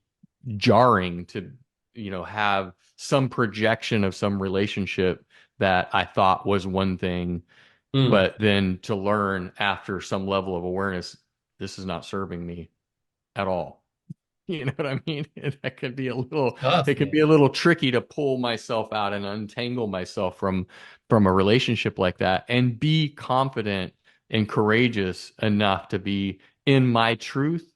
jarring to, have some projection of some relationship that I thought was one thing, of, but then to learn after some level of awareness, this is not serving me at all. You know what I mean? That could be tough, it can be man. a little tricky to pull myself out and untangle myself from a relationship like that and be confident and courageous enough to be in my truth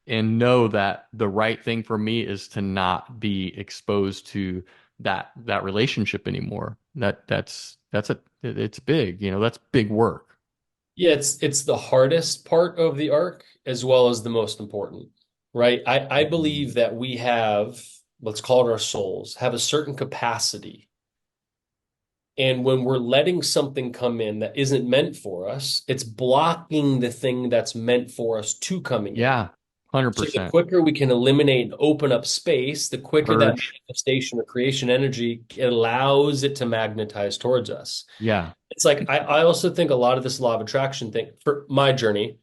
and know that the right thing for me is to not be exposed to that relationship anymore. It's big, that's big work. Yeah, it's the hardest part of the arc as well as the most important, right? I Mhm. believe that we have, let's call it our souls, have a certain capacity. And when we're letting something come in that isn't meant for us, it's blocking the thing that's meant for us to coming in. Yeah, So the 100%. quicker we can eliminate and open up space, the quicker that Purge. manifestation or creation energy allows it to magnetize towards us. Yeah. It's like I also think a lot of this law of attraction thing for my journey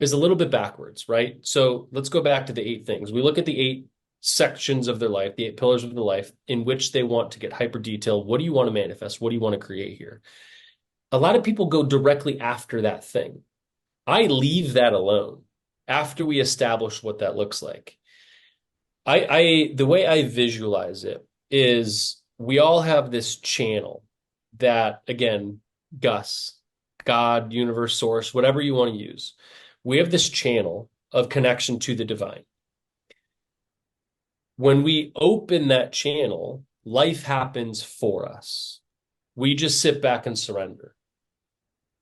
is a little bit backwards, right? So let's go back to the eight things. We look at the eight sections of their life, the eight pillars of their life, in which they want to get hyper detailed. What do you want to manifest? What do you want to create here? A lot of people go directly after that thing. I leave that alone after we establish what that looks like. The way I visualize it is we all have this channel that, again, Gus, God, universe, source, whatever you want to use. We have this channel of connection to the divine. When we open that channel, life happens for us. We just sit back and surrender,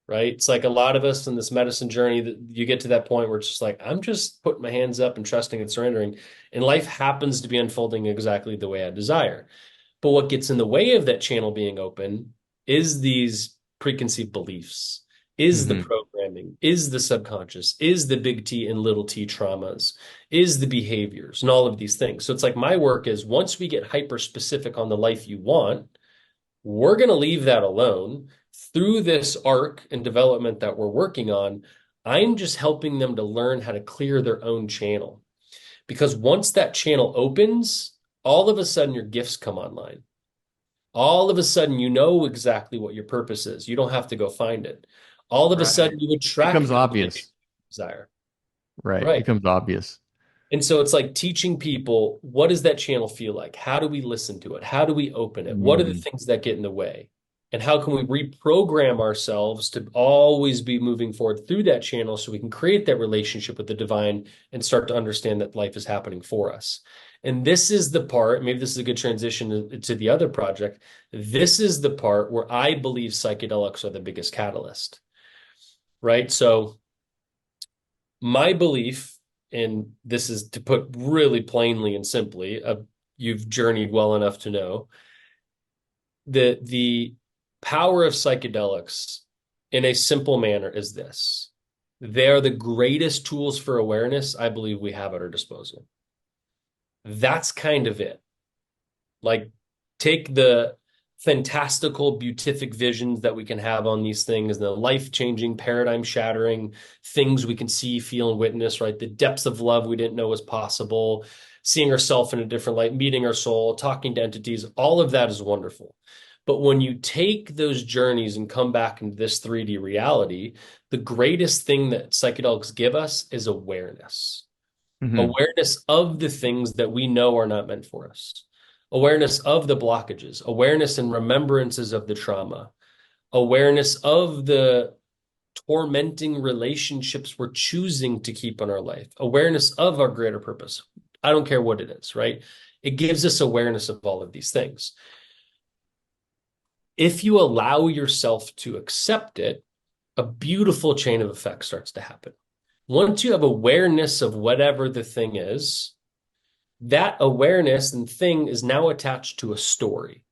right? It's like a lot of us in this medicine journey that you get to that point where it's just like, I'm just putting my hands up and trusting and surrendering. And life happens to be unfolding exactly the way I desire. But what gets in the way of that channel being open is these preconceived beliefs, is the Hmm. programming, is the subconscious, is the big T and little t traumas, is the behaviors, and all of these things. So it's like my work is once we get hyper specific on the life you want, we're going to leave that alone through this arc and development that we're working on. I'm just helping them to learn how to clear their own channel. Because once that channel opens, all of a sudden your gifts come online. All of a sudden, you know exactly what your purpose is. You don't have to go find it. All of a Right. sudden, you attract Becomes the behavior obvious. you desire. Right. Right. Becomes obvious. And so it's like teaching people, what does that channel feel like? How do we listen to it? How do we open it? What are the Mm. things that get in the way? And how can we reprogram ourselves to always be moving forward through that channel so we can create that relationship with the divine and start to understand that life is happening for us? And this is the part, maybe this is a good transition to the other project. This is the part where I believe psychedelics are the biggest catalyst, right? So my belief, and this is to put really plainly and simply, you've journeyed well enough to know that the power of psychedelics in a simple manner is this. They are the greatest tools for awareness I believe we have at our disposal. That's kind of it. Like, take the fantastical, beatific visions that we can have on these things, the life-changing, paradigm-shattering things we can see, feel, and witness, right? The depths of love we didn't know was possible, seeing ourselves in a different light, meeting our soul, talking to entities, all of that is wonderful. But when you take those journeys and come back into this 3D reality, the greatest thing that psychedelics give us is awareness. Hmm. Awareness of the things that we know are not meant for us, awareness of the blockages, awareness and remembrances of the trauma, awareness of the tormenting relationships we're choosing to keep in our life, awareness of our greater purpose. I don't care what it is, right? It gives us awareness of all of these things. If you allow yourself to accept it, a beautiful chain of effects starts to happen. Once you have awareness of whatever the thing is, that awareness and thing is now attached to a story,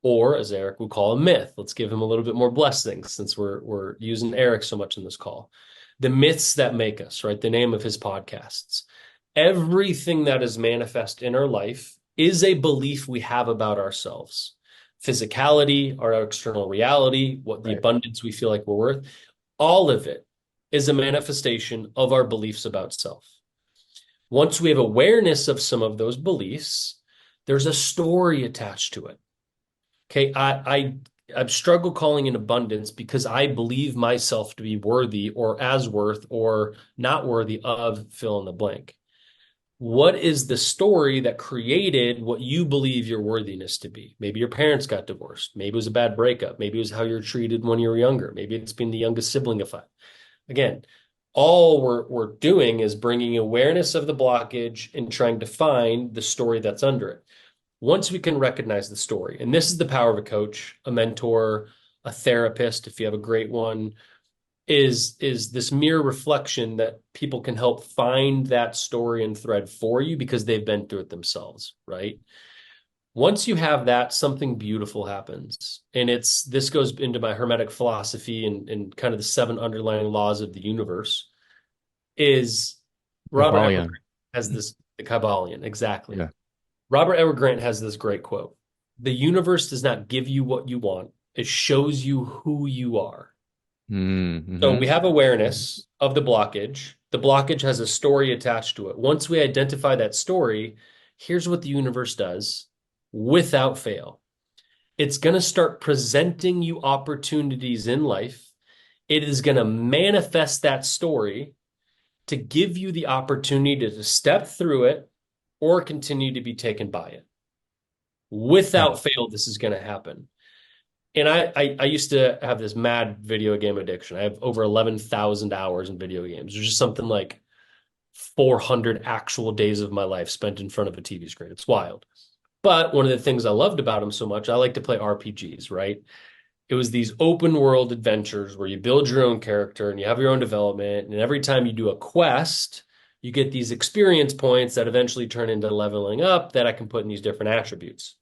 or as Eric would call a myth. Let's give him a little bit more blessings since we're using Eric so much in this call. The myths that make us, right? The name of his podcasts. Everything that is manifest in our life is a belief we have about ourselves. Physicality, our external reality, what the Right. abundance we feel like we're worth, all of it is a manifestation of our beliefs about self. Once we have awareness of some of those beliefs, there's a story attached to it. Okay, I've struggled calling in abundance because I believe myself to be worthy or as worth or not worthy of fill in the blank. What is the story that created what you believe your worthiness to be? Maybe your parents got divorced. Maybe it was a bad breakup. Maybe it was how you're treated when you were younger. Maybe it's been the youngest sibling effect. Again, all we're doing is bringing awareness of the blockage and trying to find the story that's under it. Once we can recognize the story, and this is the power of a coach, a mentor, a therapist, if you have a great one, is this mere reflection that people can help find that story and thread for you because they've been through it themselves, right? Once you have that, something beautiful happens. And this goes into my Hermetic philosophy and kind of the seven underlying laws of the universe. Is Robert Edward Kabbalion. Grant has this, the Kabbalion, exactly. Yeah. Robert Edward Grant has this great quote. The universe does not give you what you want. It shows you who you are. So Mm-hmm. we have awareness of the blockage. The blockage has a story attached to it. Once we identify that story, here's what the universe does without fail. It's going to start presenting you opportunities in life. It is going to manifest that story to give you the opportunity to step through it or continue to be taken by it. Yeah. Without fail, this is going to happen. And I used to have this mad video game addiction. I have over 11,000 hours in video games. There's just something like 400 actual days of my life spent in front of a TV screen. It's wild. But one of the things I loved about them so much, I like to play RPGs, right? It was these open world adventures where you build your own character and you have your own development. And every time you do a quest, you get these experience points that eventually turn into leveling up that I can put in these different attributes.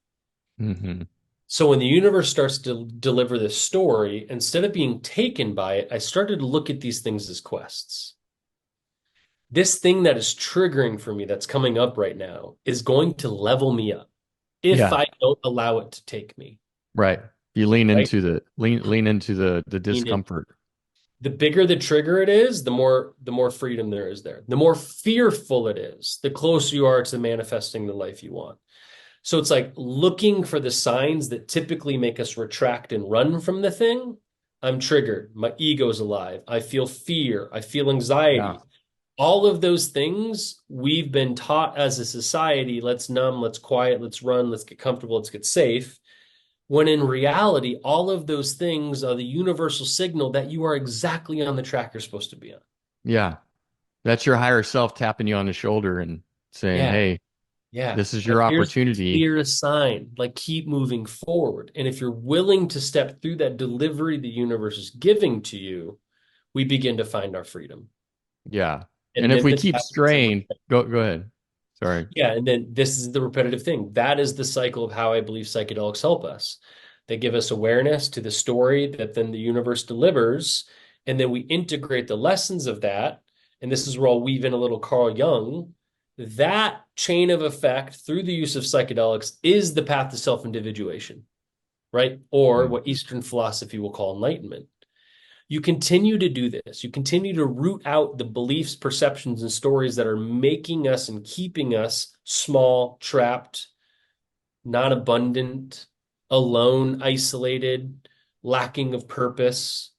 Mm-hmm. So when the universe starts to deliver this story, instead of being taken by it, I started to look at these things as quests. This thing that is triggering for me that's coming up right now is going to level me up if Yeah. I don't allow it to take me, Right. You lean right? into lean into the Lean in. discomfort. The bigger the trigger it is, the more freedom there is there. The more fearful it is, the closer you are to manifesting the life you want. So it's like looking for the signs that typically make us retract and run from the thing. I'm triggered. My ego's alive. I feel fear. I feel Yeah. anxiety. All of those things we've been taught as a society, let's numb, let's quiet, let's run, let's get comfortable, let's get safe. When in reality, all of those things are the universal signal that you are exactly on the track you're supposed to be on. Yeah. That's your higher self tapping you on the shoulder and saying, Yeah. "Hey, Yeah. this is Like, your here's the opportunity." clearest sign. Like, keep moving forward. And if you're willing to step through that delivery the universe is giving to you, we begin to find our freedom. Yeah. And And if then we this keep happens every straying, go ahead. Sorry. Yeah, and then this is the repetitive thing. That is the cycle of how I believe psychedelics help us. They give us awareness to the story that then the universe delivers. and then we integrate the lessons of that, and this is where I'll weave in a little Carl Jung, that chain of effect through the use of psychedelics is the path to self-individuation, right? Or Mm. what Eastern philosophy will call enlightenment. You continue to do this. You continue to root out the beliefs, perceptions, and stories that are making us and keeping us small, trapped, not abundant, alone, isolated, lacking of purpose.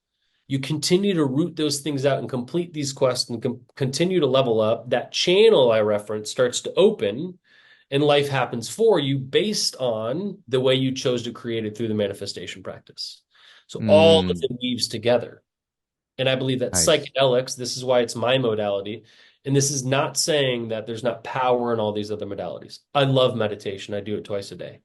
You continue to root those things out and complete these quests and continue to level up. That channel I referenced starts to open and life happens for you based on the way you chose to create it through the manifestation practice. So all of Mm. it weaves together. And I believe that Nice. psychedelics, this is why it's my modality. And this is not saying that there's not power in all these other modalities. I love meditation. I do it twice a day.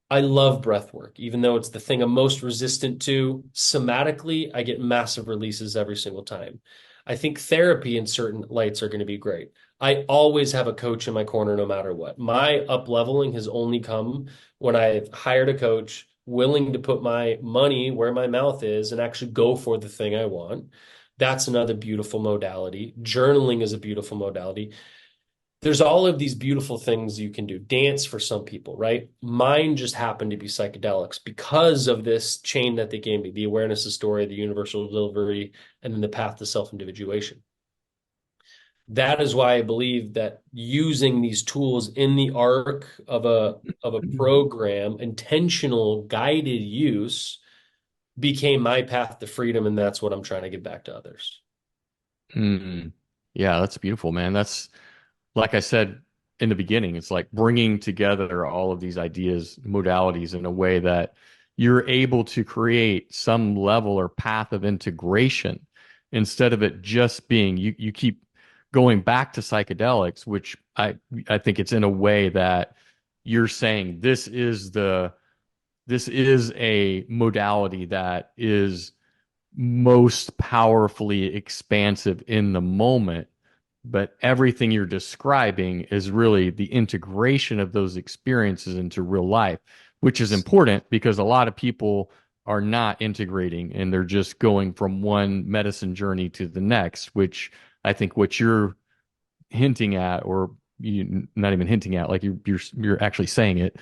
I love breath work, even though it's the thing I'm most resistant to. Somatically, I get massive releases every single time. I think therapy in certain lights are going to be great. I always have a coach in my corner no matter what. My up leveling has only come when I've hired a coach willing to put my money where my mouth is and actually go for the thing I want. That's another beautiful modality. Journaling is a beautiful modality. There's all of these beautiful things you can do. Dance for some people, right? Mine just happened to be psychedelics because of this chain that they gave me, the awareness of story, the universal delivery, and then the path to self-individuation. That is why I believe that using these tools in the arc of a program, intentional guided use became my path to freedom, and that's what I'm trying to give back to others. Mm. Yeah, that's beautiful, man. That's like I said in the beginning, it's like bringing together all of these ideas, modalities in a way that you're able to create some level or path of integration instead of it just being you keep going back to psychedelics, which I think it's in a way that you're saying this is a modality that is most powerfully expansive in the moment, but everything you're describing is really the integration of those experiences into real life, which is important because a lot of people are not integrating and they're just going from one medicine journey to the next, which I think what you're hinting at, or you not even hinting at, like you're actually saying it,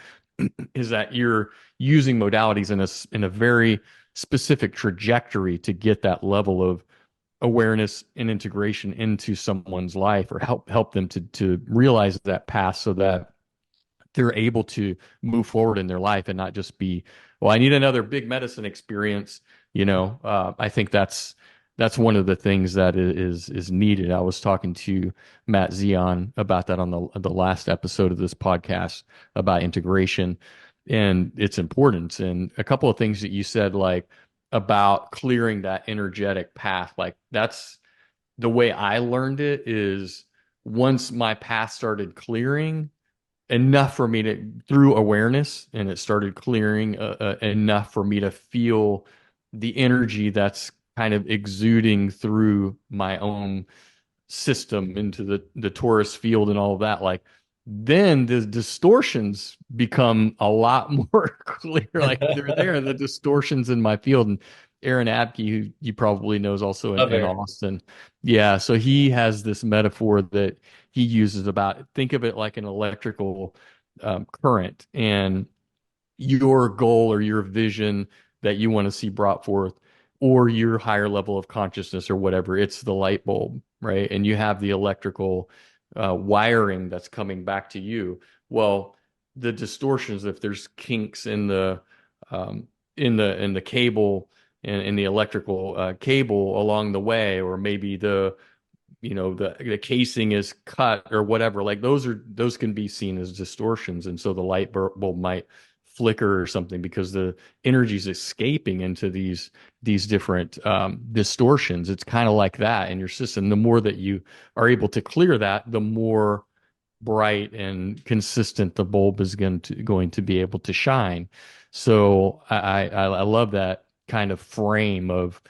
is that you're using modalities in a very specific trajectory to get that level of awareness and integration into someone's life, or help them to realize that path so that they're able to move forward in their life and not just be, well, I need another big medicine experience. I think that's one of the things that is needed. I was talking to Matt Zion about that on the last episode of this podcast about integration and its importance. And a couple of things that you said, like about clearing that energetic path, like that's the way I learned it is once my path started clearing enough for me to through awareness and it started clearing enough for me to feel the energy that's kind of exuding through my own system into the torus field and all of that, like then the distortions become a lot more clear, like they're there, the distortions in my field. And Aaron Abke, who you probably knows also in Other. Austin, yeah, so he has this metaphor that he uses about, think of it like an electrical current, and your goal or your vision that you want to see brought forth, or your higher level of consciousness or whatever, it's the light bulb, right? And you have the electrical wiring that's coming back to you. Well, the distortions, if there's kinks um, in the cable and in the electrical cable along the way, or maybe the casing is cut or whatever, like those can be seen as distortions, and so the light bulb might flicker or something because the energy is escaping into these different distortions. It's kind of like that in your system. The more that you are able to clear that, the more bright and consistent the bulb is going to be able to shine. So I love that kind of frame of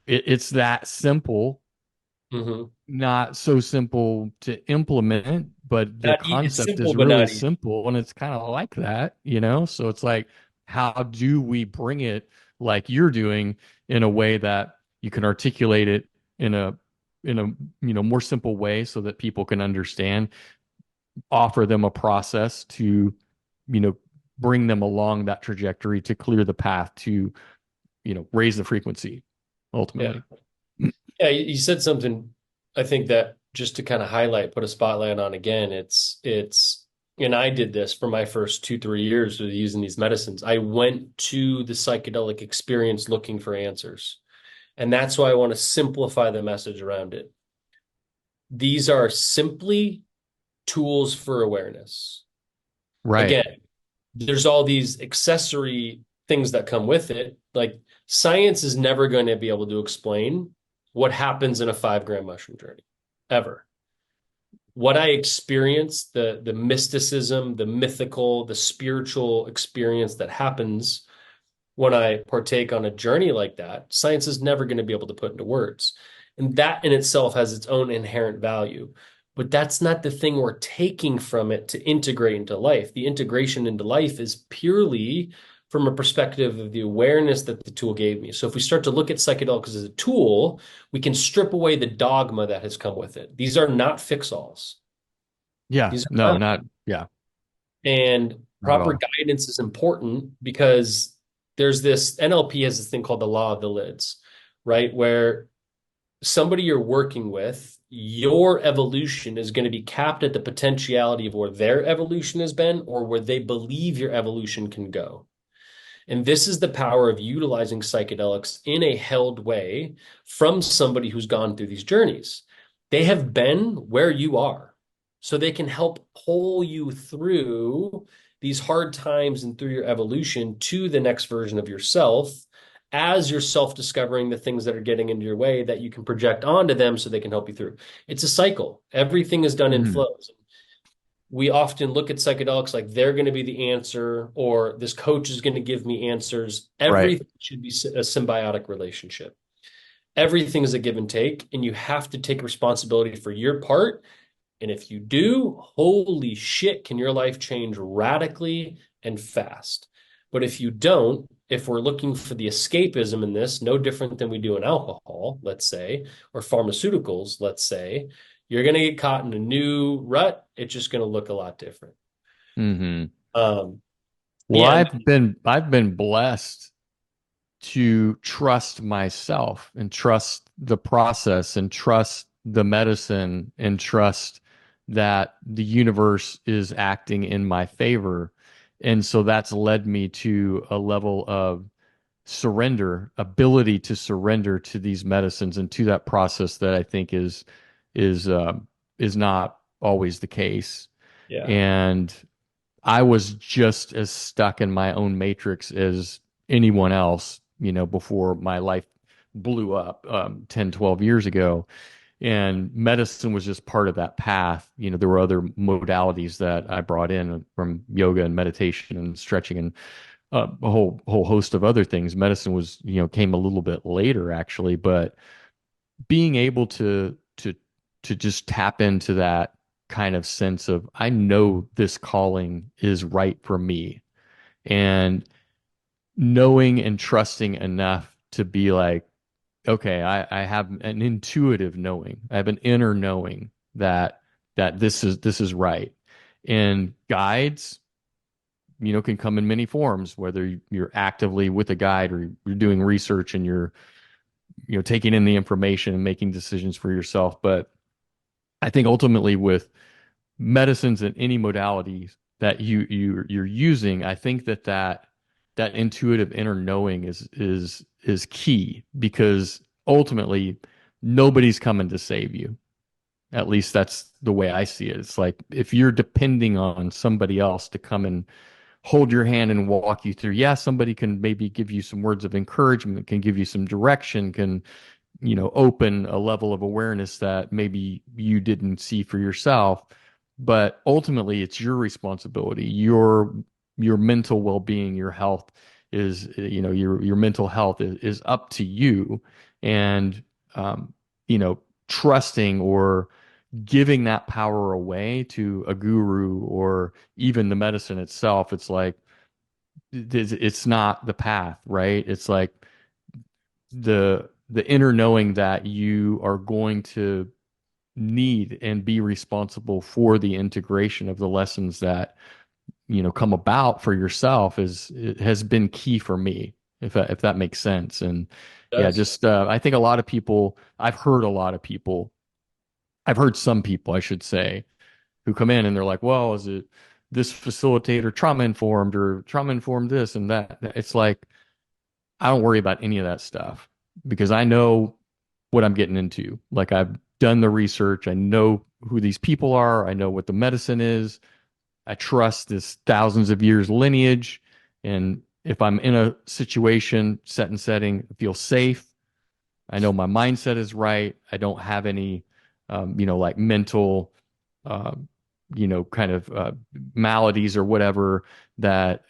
it's that simple, Mhm. not so simple to implement, but the It's concept simple, is but really not easy. simple and it's kind of like that. So it's like, how do we bring it like you're doing in a way that You can articulate it in a more simple way so that people can understand, offer them a process to you know bring them along that trajectory to clear the path to raise the frequency Yeah. ultimately. Yeah, you said something I think that just to kind of highlight, put a spotlight on again, and I did this for my first 2, 3 years of using these medicines. I went to the psychedelic experience looking for answers. And that's why I want to simplify the message around it. These are simply tools for awareness. Right. Again, there's all these accessory things that come with it. Like science is never going to be able to explain what happens in a 5 gram mushroom journey, ever. What I experience, the mysticism, the mythical, the spiritual experience that happens when I partake on a journey like that, science is never going to be able to put into words. And that in itself has its own inherent value. But that's not the thing we're taking from it to integrate into life. The integration into life is purely from a perspective of the awareness that the tool gave me. So if we start to look at psychedelics as a tool, we can strip away the dogma that has come with it. These are not fix-alls. Yeah. These are No, not. not yeah, And not at proper all. guidance is important because there's this NLP has this thing called the law of the lids, right? Where somebody you're working with, your evolution is going to be capped at the potentiality of where their evolution has been or where they believe your evolution can go. And this is the power of utilizing psychedelics in a held way from somebody who's gone through these journeys. They have been where you are, so they can help pull you through these hard times and through your evolution to the next version of yourself as you're self-discovering the things that are getting into your way that you can project onto them so they can help you through. It's a cycle. Everything is done in Mhm. flows. We often look at psychedelics like they're going to be the answer or this coach is going to give me answers. Right. Everything should be a symbiotic relationship. Everything is a give and take, and you have to take responsibility for your part. And if you do, holy shit, can your life change radically and fast. But if you don't, if we're looking for the escapism in this, no different than we do in alcohol, let's say, or pharmaceuticals, let's say, you're going to get caught in a new rut. It's just going to look a lot different. Hmm. Um, Well, yeah, and I've been blessed to trust myself and trust the process and trust the medicine and trust that the universe is acting in my favor. And so that's led me to a level of surrender, ability to surrender to these medicines and to that process that I think is uh, is not always the case. yeah, And I was just as stuck in my own matrix as anyone else, before my life blew up 10, 12 years ago. And medicine was just part of that path. There were other modalities that I brought in from yoga and meditation and stretching and a whole host of other things. Medicine was, came a little bit later actually, but being able to just tap into that kind of sense of I know this calling is right for me, and knowing and trusting enough to be like, okay, I have an intuitive knowing, I have an inner knowing that this is right. And guides, can come in many forms, whether you're actively with a guide or you're doing research and you're taking in the information and making decisions for yourself. But I think ultimately with medicines and any modalities that you're using, I think that intuitive inner knowing is key, because ultimately nobody's coming to save you. At least that's the way I see it. It's like if you're depending on somebody else to come and hold your hand and walk you through, yeah, somebody can maybe give you some words of encouragement, can give you some direction, can open a level of awareness that maybe you didn't see for yourself. But ultimately, it's your responsibility. Your mental well-being, your health is, your mental health is up to you. And trusting or giving that power away to a guru or even the medicine itself, it's like it's not the path, right? It's like the inner knowing that you are going to need and be responsible for the integration of the lessons that come about for yourself is it has been key for me, if that makes sense. And yeah, Does. just I think a lot of people, I've heard some people, I should say, who come in and they're like, well, is it this facilitator trauma informed or trauma informed this and that? It's like, I don't worry about any of that stuff because I know what I'm getting into. Like, I've done the research. I know who these people are. I know what the medicine is. I trust this thousands of years lineage. And if I'm in a situation, set and setting, I feel safe. I know my mindset is right. I don't have any, like mental, uh, kind of maladies or whatever that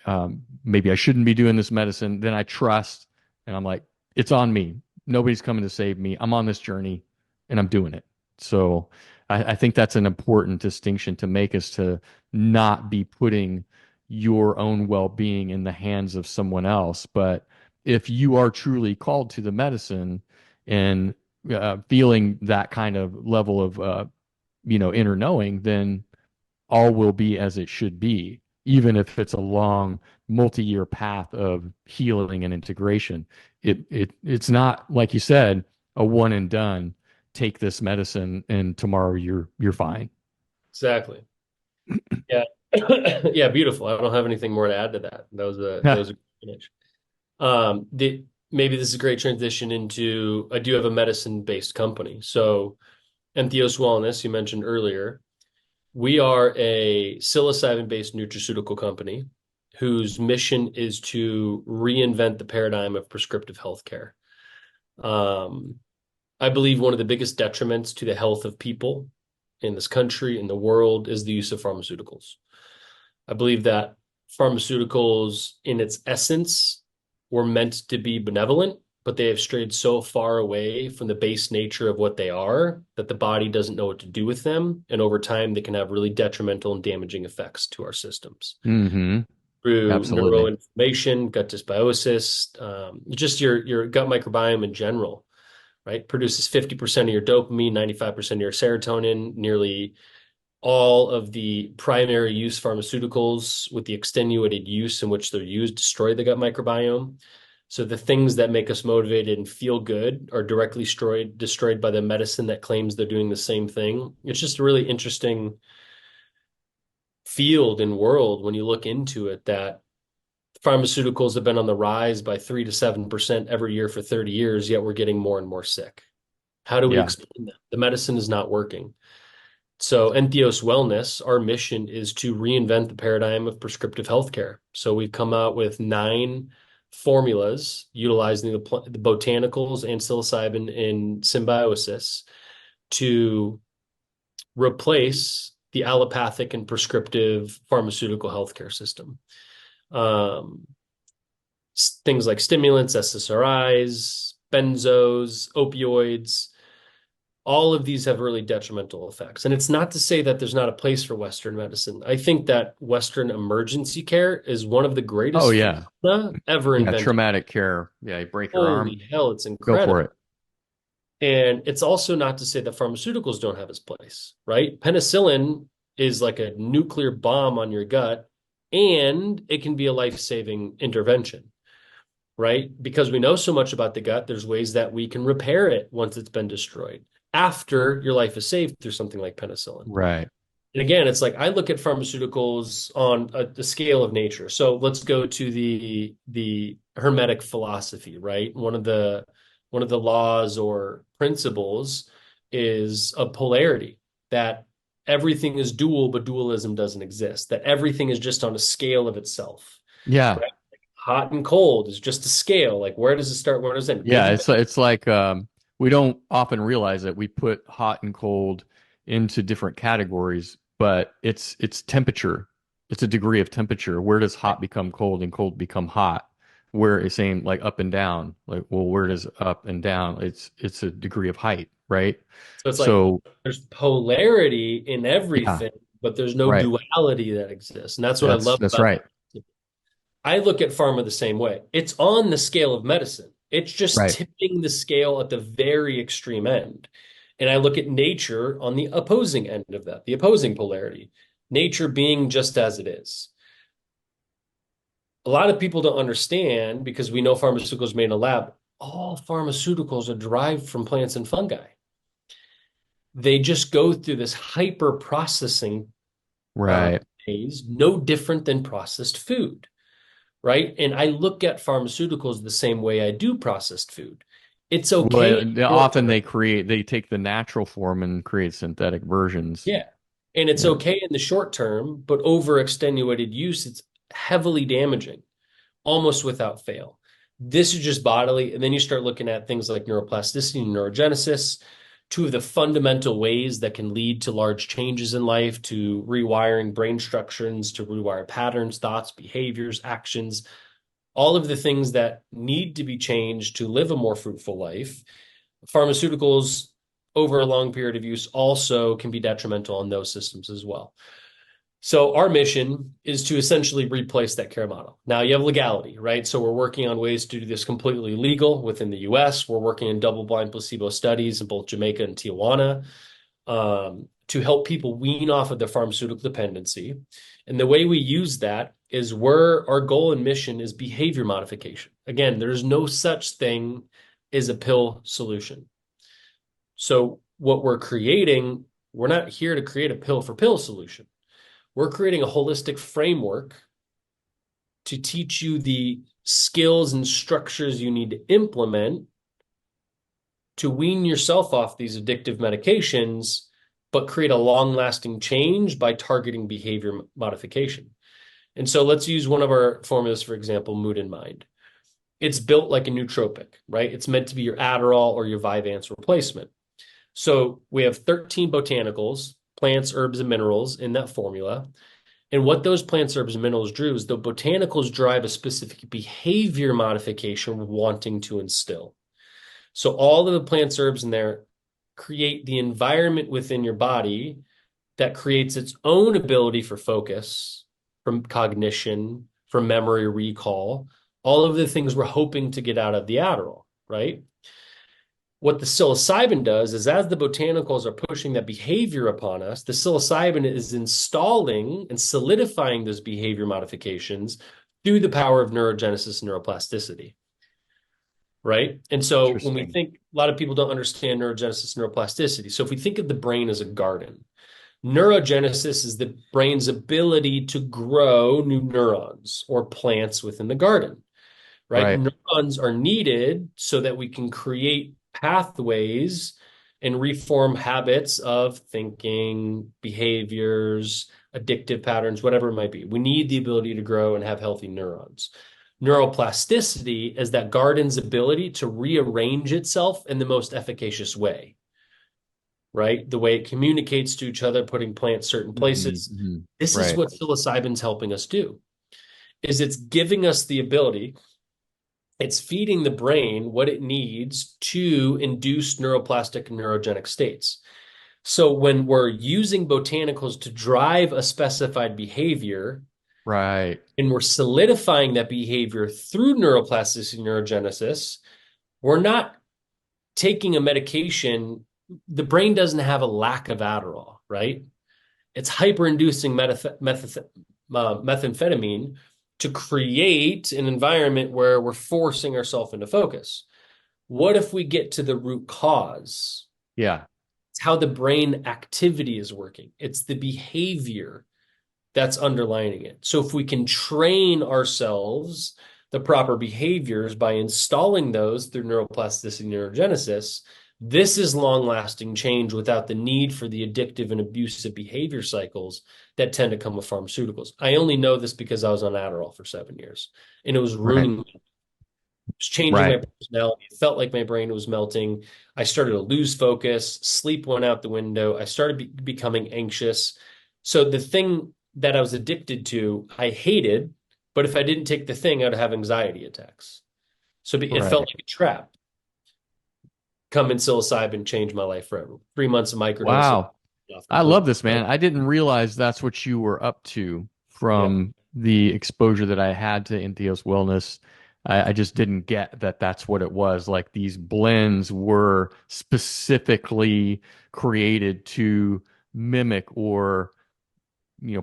maybe I shouldn't be doing this medicine. Then I trust, and I'm like, it's on me. Nobody's coming to save me. I'm on this journey, and I'm doing it. So I think that's an important distinction to make, is to not be putting your own well-being in the hands of someone else. But if you are truly called to the medicine and feeling that kind of level of inner knowing, then all will be as it should be, even if it's a long multi-year path of healing and integration. It's not, like you said, a one and done. Take this medicine and tomorrow you're fine. Exactly. Yeah. Yeah, beautiful. I don't have anything more to add to that. That was a good finish. Maybe this is a great transition into, I do have a medicine-based company. So Entheos Wellness, you mentioned earlier, we are a psilocybin-based nutraceutical company whose mission is to reinvent the paradigm of prescriptive healthcare. Um, I believe one of the biggest detriments to the health of people in this country, in the world, is the use of pharmaceuticals. I believe that pharmaceuticals, in its essence, were meant to be benevolent, but they have strayed so far away from the base nature of what they are that the body doesn't know what to do with them. And over time, they can have really detrimental and damaging effects to our systems Mm-hmm. through Absolutely. neuroinflammation, gut dysbiosis, just your gut microbiome in general, right? Produces 50% of your dopamine, 95% of your serotonin, nearly all of the primary use pharmaceuticals with the extenuated use in which they're used destroy the gut microbiome. So the things that make us motivated and feel good are directly destroyed by the medicine that claims they're doing the same thing. It's just a really interesting field and world when you look into it, that pharmaceuticals have been on the rise by 3 to 7% every year for 30 years, yet we're getting more and more sick. How do we Yeah. explain that? The medicine is not working. So Entheos Wellness, our mission is to reinvent the paradigm of prescriptive healthcare. So we've come out with 9 formulas utilizing the botanicals and psilocybin in symbiosis to replace the allopathic and prescriptive pharmaceutical healthcare system. Um, Things like stimulants, SSRIs, benzos, opioids, all of these have really detrimental effects. And it's not to say that there's not a place for Western medicine. I think that Western emergency care is one of the Oh greatest yeah. phenomena ever Yeah. invented. Traumatic care. Yeah. You break your arm, Holy hell, it's go for incredible. it. And it's also not to say that pharmaceuticals don't have its place, right? Penicillin is like a nuclear bomb on your gut, and it can be a life-saving intervention, right? Because we know so much about the gut, there's ways that we can repair it once it's been destroyed after your life is saved through something like penicillin. Right. And again, it's like I look at pharmaceuticals on the scale of nature. So let's go to the Hermetic philosophy, right? One of the laws or principles is a polarity, that everything is dual, but dualism doesn't exist. That everything is just on a scale of itself. Yeah. Right? Hot and cold is just a scale. Like, where does it start? Where does it end? Yeah, Good. it's like we don't often realize that we put hot and cold into different categories, but it's temperature. It's a degree of temperature. Where does hot become cold and cold become hot? Where it's saying like up and down. Like, well, where does up and down? It's a degree of height, right? So it's like So there's polarity in yeah, everything, but there's no right. duality that exists. And that's what I That's love that's about right. it. I look at pharma the same way. It's on the scale of medicine. It's just Right. tipping the scale at the very extreme end. And I look at nature on the opposing end of that, the opposing polarity, nature being just as it is. A lot of people don't understand because we know pharmaceuticals made in a lab. All pharmaceuticals are derived from plants and fungi. They just go through this hyper processing Right. phase, no different than processed food, right? And I look at pharmaceuticals the same way I do processed food. It's okay in Well, the short often term. they take the natural form and create synthetic versions. Yeah. And it's Yeah. okay in the short term, but over extenuated use, it's heavily damaging, almost without fail. This is just bodily. And then you start looking at things like neuroplasticity and neurogenesis, two of the fundamental ways that can lead to large changes in life, to rewiring brain structures, to rewire patterns, thoughts, behaviors, actions, all of the things that need to be changed to live a more fruitful life. Pharmaceuticals over a long period of use also can be detrimental on those systems as well. So our mission is to essentially replace that care model. Now you have legality, right? So we're working on ways to do this completely legal within the US. We're working in double-blind placebo studies in both Jamaica and Tijuana to help people wean off of their pharmaceutical dependency. And the way we use that is where our goal and mission is behavior modification. Again, there's no such thing as a pill solution. So what we're creating, we're not here to create a pill for pill solution. We're creating a holistic framework to teach you the skills and structures you need to implement to wean yourself off these addictive medications, but create a long-lasting change by targeting behavior modification. And so let's use one of our formulas, for example, mood and mind. It's built like a nootropic, right? It's meant to be your Adderall or your Vyvanse replacement. So we have 13 botanicals, plants, herbs, and minerals in that formula. And what those plants, herbs, and minerals do is the botanicals drive a specific behavior modification we're wanting to instill. So all of the plants, herbs in there create the environment within your body that creates its own ability for focus, from cognition, from memory recall, all of the things we're hoping to get out of the Adderall, right? What the psilocybin does is as the botanicals are pushing that behavior upon us, the psilocybin is installing and solidifying those behavior modifications through the power of neurogenesis and neuroplasticity, right? And so when we Interesting. think, a lot of people don't understand neurogenesis and neuroplasticity. So if we think of the brain as a garden, neurogenesis is the brain's ability to grow new neurons or plants within the garden, right? Right. Neurons are needed so that we can create pathways and reform habits of thinking, behaviors, addictive patterns, whatever it might be. We need the ability to grow and have healthy neurons. Neuroplasticity is that garden's ability to rearrange itself in the most efficacious way, right? The way it communicates to each other, putting plants certain places. Mm-hmm. This is Right. what psilocybin's helping us do, is it's giving us the ability, it's feeding the brain what it needs to induce neuroplastic and neurogenic states. So when we're using botanicals to drive a specified behavior, Right. and we're solidifying that behavior through neuroplasticity and neurogenesis, we're not taking a medication. The brain doesn't have a lack of Adderall, right? It's hyper-inducing methamphetamine to create an environment where we're forcing ourselves into focus. What if we get to the root cause? Yeah. It's how the brain activity is working. It's the behavior that's underlining it. So if we can train ourselves the proper behaviors by installing those through neuroplasticity and neurogenesis, this is long-lasting change without the need for the addictive and abusive behavior cycles that tend to come with pharmaceuticals. I only know this because I was on Adderall for 7 years, and it was Right. ruining me. It was changing my Right. personality. It felt like my brain was melting. I started to lose focus. Sleep went out the window. I started becoming anxious. So the thing that I was addicted to, I hated, but if I didn't take the thing, I'd have anxiety attacks. So it felt Right. like a trap. Come in psilocybin, changed my life forever. 3 months of microdosing Wow. off I love completely, this, right? man. I didn't realize that's what you were up to Yeah. from the exposure that I had to Entheos Wellness. I just didn't get that that's what it was. Like these blends were specifically created to mimic or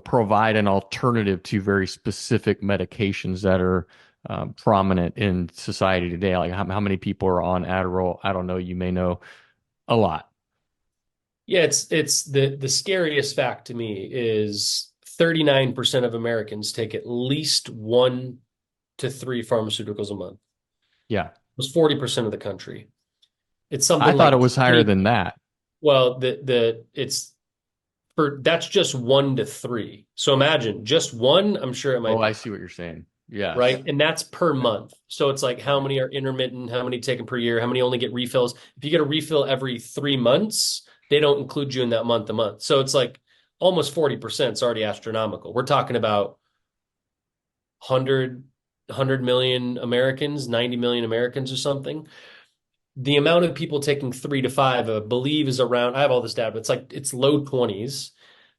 provide an alternative to very specific medications that are prominent in society today. Like how many people are on Adderall? I don't know. You may know a lot. Yeah, it's the scariest fact to me is 39% of Americans take at least 1 to 3 pharmaceuticals a month. Yeah. It's 40% of the country. It's I something thought like it was higher 20. than that. Well, the it's for that's just 1 to 3. So imagine just one, I'm sure it Oh, might I be, see what you're saying. Yes. right? And that's per Yeah. month. So it's like how Right. many are intermittent, how many taken per year, how many only get refills. If you get a refill every 3 months, they don't include you in that month to month. So it's like almost 40% is already astronomical. We're talking about 100 million Americans, 90 million Americans or something. The amount of people taking 3 to 5, I believe, is around, I have all this data, but it's low 20s.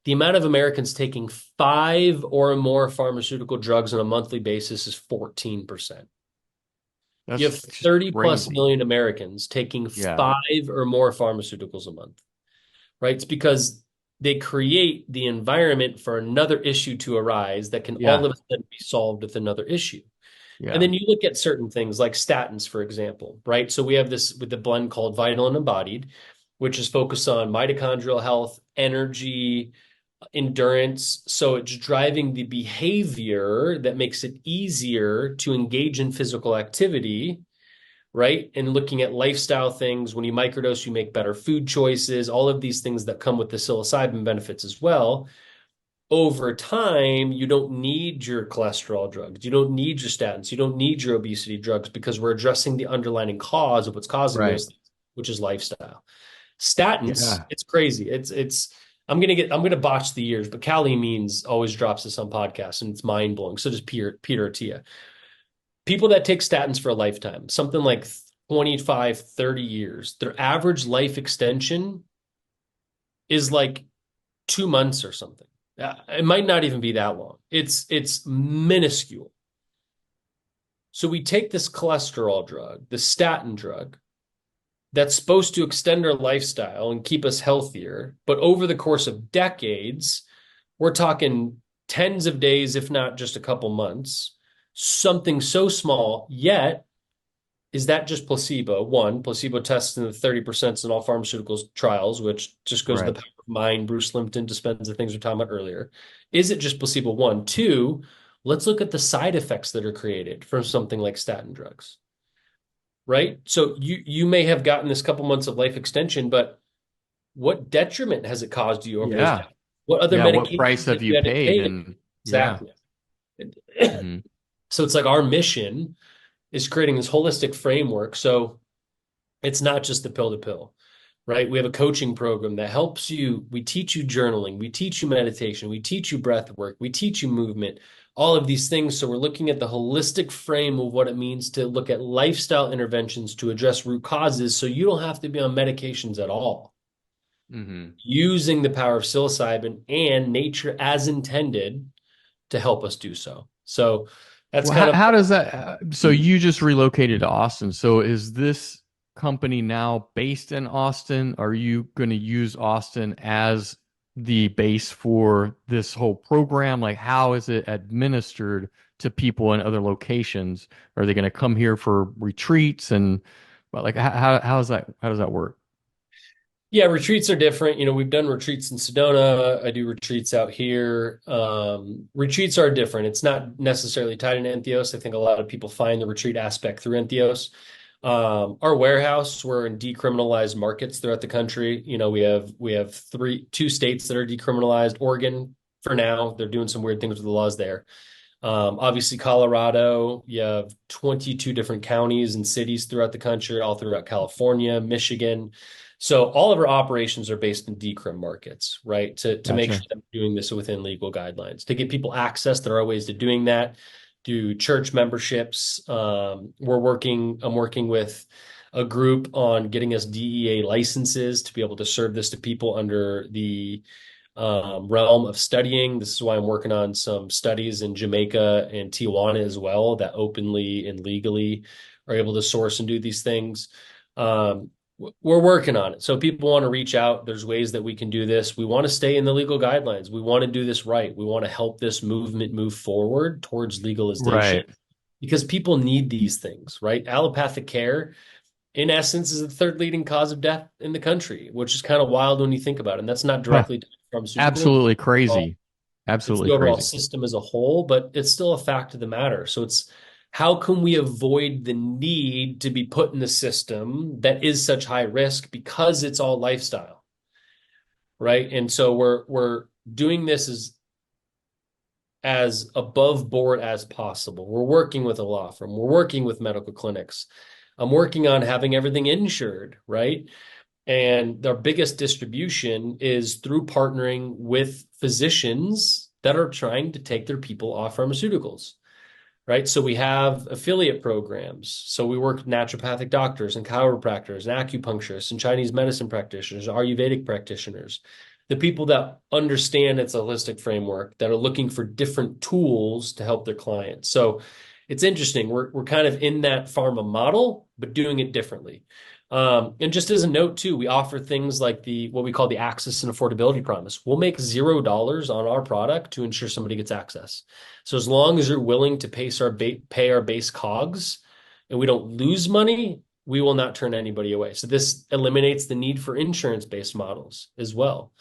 The amount of Americans taking 5 or more pharmaceutical drugs on a monthly basis is 14%. You That's have just 30 plus crazy. million Americans taking Yeah. 5 or more pharmaceuticals a month, right? It's because they create the environment for another issue to arise that can all Yeah. of a sudden be solved with another issue. And Yeah. then you look at certain things like statins, for example, right? So we have this with the blend called Vital and Embodied, which is focused on mitochondrial health, energy, endurance. So it's driving the behavior that makes it easier to engage in physical activity, right? And looking at lifestyle things. When you microdose, you make better food choices, all of these things that come with the psilocybin benefits as well. Over time, you don't need your cholesterol drugs. You don't need your statins. You don't need your obesity drugs because we're addressing the underlying cause of what's causing Right. those things, which is lifestyle. Statins, Yeah. it's crazy. I'm gonna botch the years, but Cali means always drops this on podcasts and it's mind blowing. So does Peter Attia. People that take statins for a lifetime, something like 25, 30 years, their average life extension is like 2 months or something. It might not even be that long. It's minuscule. So we take this cholesterol drug, the statin drug, that's supposed to extend our lifestyle and keep us healthier. But over the course of decades, we're talking tens of days, if not just a couple months, something so small, yet is that just placebo? One, placebo tests in the 30% in all pharmaceuticals trials, which just goes to the Right. power of mind. Bruce Limpton dispenses the things we are talking about earlier. Is it just placebo? One. Two, let's look at the side effects that are created from something like statin drugs, right? So you may have gotten this couple months of life extension, but what detriment has it caused you over those Yeah. decades? What other Yeah. What price medications have have you you had to paid? take? And yeah. Exactly. Hmm. So it's like our mission is creating this holistic framework. So it's not just the pill to pill, right? We have a coaching program that helps you. We teach you journaling, we teach you meditation, we teach you breath work, we teach you movement, all of these things. So we're looking at the holistic frame of what it means to look at lifestyle interventions to address root causes so you don't have to be on medications at all, Hmm. using the power of psilocybin and nature as intended to help us do so. So that's Well, kind of how does that? So you just relocated to Austin. So is this company now based in Austin? Are you going to use Austin as the base for this whole program? Like, how is it administered to people in other locations? Are they going to come here for retreats and, but like, how is that? How does that work? Yeah, retreats are different. We've done retreats in Sedona. I do retreats out here. Retreats are different. It's not necessarily tied into Entheos. I think a lot of people find the retreat aspect through Entheos. Our warehouse, we're in decriminalized markets throughout the country. We have two states that are decriminalized. Oregon, for now, they're doing some weird things with the laws there. Obviously, Colorado, you have 22 different counties and cities throughout the country, all throughout California, Michigan. So all of our operations are based in decrim markets, right? To make sure Gotcha. that we're doing this within legal guidelines. To get people access, there are ways to doing that. Do church memberships. I'm working with a group on getting us DEA licenses to be able to serve this to people under the realm of studying. This is why I'm working on some studies in Jamaica and Tijuana as well that openly and legally are able to source and do these things. We're working on it. So people want to reach out. There's ways that we can do this. We want to stay in the legal guidelines. We want to do this right. We want to help this movement move forward towards legalization Right. because people need these things, right? Allopathic care, in essence, is the third leading cause of death in the country, which is kind of wild when you think about it. And that's not Huh. directly to pharmaceuticals. Absolutely crazy. It's Absolutely the overall crazy. system as a whole, but it's still a fact of the matter. So it's how can we avoid the need to be put in the system that is such high risk because it's all lifestyle, right? And so we're doing this as above board as possible. We're working with a law firm. We're working with medical clinics. I'm working on having everything insured, right? And their biggest distribution is through partnering with physicians that are trying to take their people off pharmaceuticals, right? So we have affiliate programs. So we work with naturopathic doctors and chiropractors and acupuncturists and Chinese medicine practitioners, Ayurvedic practitioners, the people that understand its holistic framework that are looking for different tools to help their clients. So it's interesting. We're kind of in that pharma model, but doing it differently. And just as a note too, we offer things like the what we call the access and affordability promise. We'll make $0 on our product to ensure somebody gets access. So as long as you're willing to pay our base COGS and we don't lose money, we will not turn anybody away. So this eliminates the need for insurance-based models as well.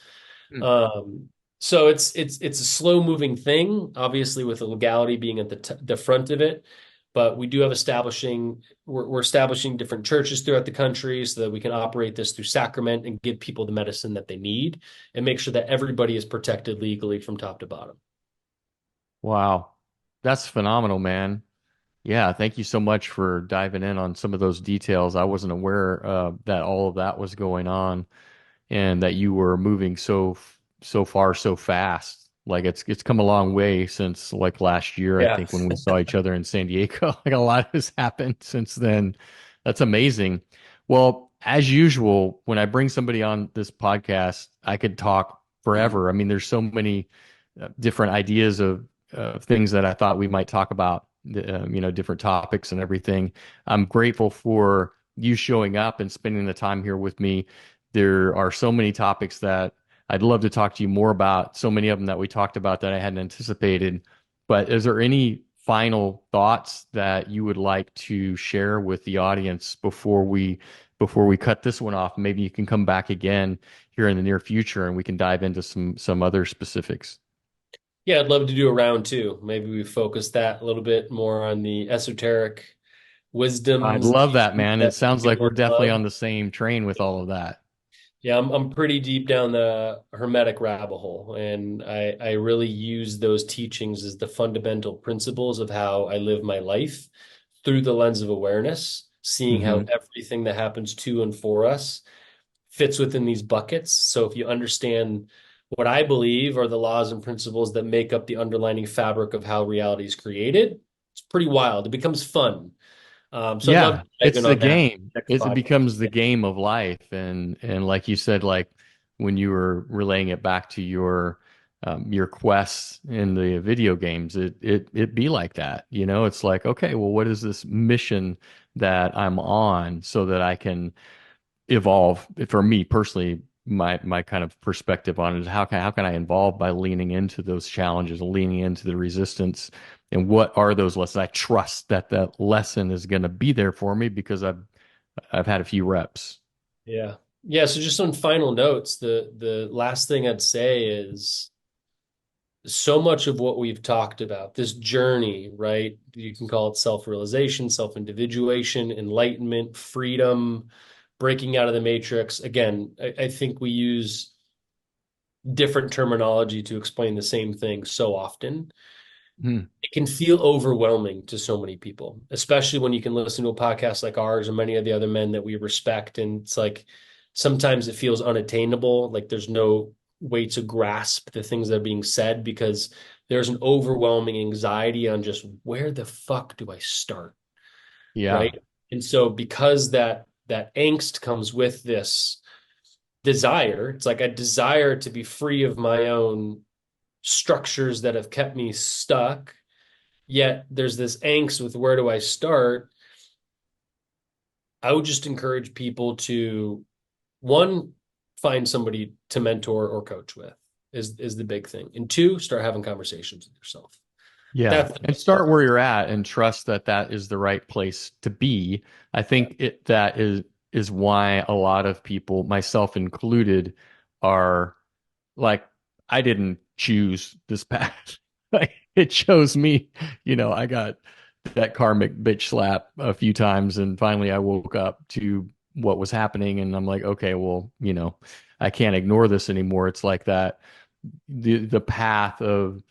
Hmm. Um, so it's a slow moving thing, obviously with the legality being at the front of it. But we do have we're establishing different churches throughout the country so that we can operate this through sacrament and give people the medicine that they need and make sure that everybody is protected legally from top to bottom. Wow. That's phenomenal, man. Yeah, thank you so much for diving in on some of those details. I wasn't aware that all of that was going on and that you were moving so far so fast. Like it's come a long way since like last year, I Yeah. think, when we saw each other in San Diego. Like a lot has happened since then. That's amazing. Well, as usual, when I bring somebody on this podcast, I could talk forever. I mean, there's so many different ideas of things that I thought we might talk about, different topics and everything. I'm grateful for you showing up and spending the time here with me. There are so many topics that I'd love to talk to you more about, so many of them that we talked about that I hadn't anticipated. But is there any final thoughts that you would like to share with the audience before we cut this one off? Maybe you can come back again here in the near future and we can dive into some other specifics. Yeah, I'd love to do a round two. Maybe we focus that a little bit more on the esoteric I'd wisdoms, love that, teachings man. It that sounds like we're people definitely love. on the same train with all of that. Yeah, I'm pretty deep down the Hermetic rabbit hole, and I really use those teachings as the fundamental principles of how I live my life through the lens of awareness, seeing how Hmm. everything that happens to and for us fits within these buckets. So if you understand what I believe are the laws and principles that make up the underlining fabric of how reality is created, it's pretty wild. It becomes fun. So I'd love Yeah, to dive it's in the on that game. next It podcast. becomes the game of life, and like you said, like when you were relaying it back to your quests in the video games, it be like that. It's like, okay, well, what is this mission that I'm on so that I can evolve? For me personally, my kind of perspective on it is how can I evolve by leaning into those challenges, leaning into the resistance, and what are those lessons? I trust that that lesson is going to be there for me because I've had a few reps. Yeah. Yeah. So just on final notes, the last thing I'd say is so much of what we've talked about, this journey, right? You can call it self-realization, self-individuation, enlightenment, freedom, breaking out of the matrix. Again, I think we use different terminology to explain the same thing so often. Hmm. It can feel overwhelming to so many people, especially when you can listen to a podcast like ours and many of the other men that we respect. And it's like sometimes it feels unattainable, like there's no way to grasp the things that are being said because there's an overwhelming anxiety on just where the fuck do I start? Yeah. Right. And so because that angst comes with this desire. It's like a desire to be free of my own structures that have kept me stuck. Yet there's this angst with where do I start? I would just encourage people to, one, find somebody to mentor or coach with is the big thing. And two, start having conversations with yourself. Yeah, That's the and big part. start where you're at and trust that that is the right place to be. I think it that is why a lot of people, myself included, are like, I didn't choose this path. Like, it chose me. I got that karmic bitch slap a few times, and finally I woke up to what was happening, and I'm like, okay, well, I can't ignore this anymore. It's like that the path of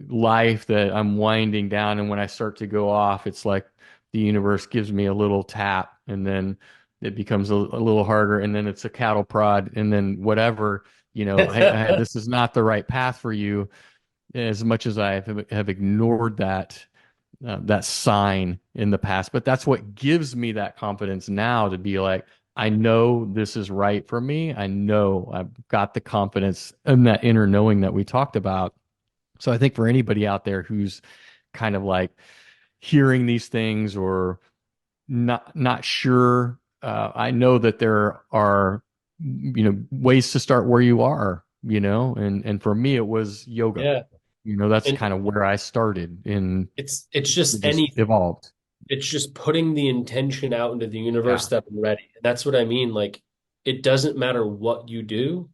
life that I'm winding down, and when I start to go off, it's like the universe gives me a little tap, and then it becomes a little harder, and then it's a cattle prod, and then whatever, hey, this is not the right path for you. As much as I have ignored that sign in the past, but that's what gives me that confidence now to be like, I know this is right for me. I know I've got the confidence and that inner knowing that we talked about. So I think for anybody out there who's kind of like hearing these things or not sure, I know that there are ways to start where you are, and for me it was yoga. Yeah. That's And kind of where I started, and it's it just just anything. evolved. It's just putting the intention out into the universe Yeah. that I'm ready. And that's what I mean. Like, it doesn't matter what you do,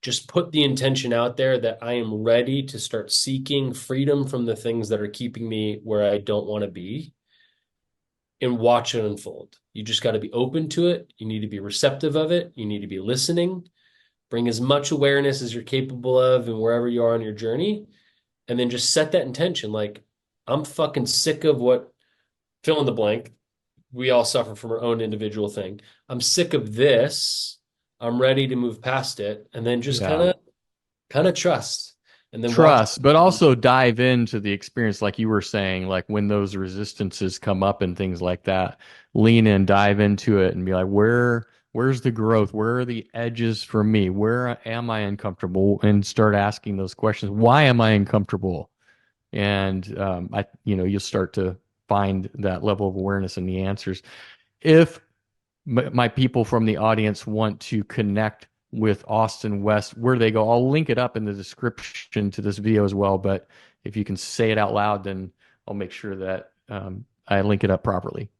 just put the intention out there that I am ready to start seeking freedom from the things that are keeping me where I don't want to be and watch it unfold. You just got to be open to it. You need to be receptive of it. You need to be listening. Bring as much awareness as you're capable of and wherever you are on your journey. And then just set that intention. Like, I'm fucking sick of what fill in the blank. We all suffer from our own individual thing. I'm sick of this. I'm ready to move past it. And then just kind Yeah. of trust and then watch. Trust, but also dive into the experience, like you were saying, like when those resistances come up and things like that, lean in, dive into it, and be like, where's the growth? Where are the edges for me? Where am I uncomfortable? And start asking those questions. Why am I uncomfortable? And you'll start to find that level of awareness and the answers. If my people from the audience want to connect with Austin West, where they go, I'll link it up in the description to this video as well. But if you can say it out loud, then I'll make sure that I link it up properly.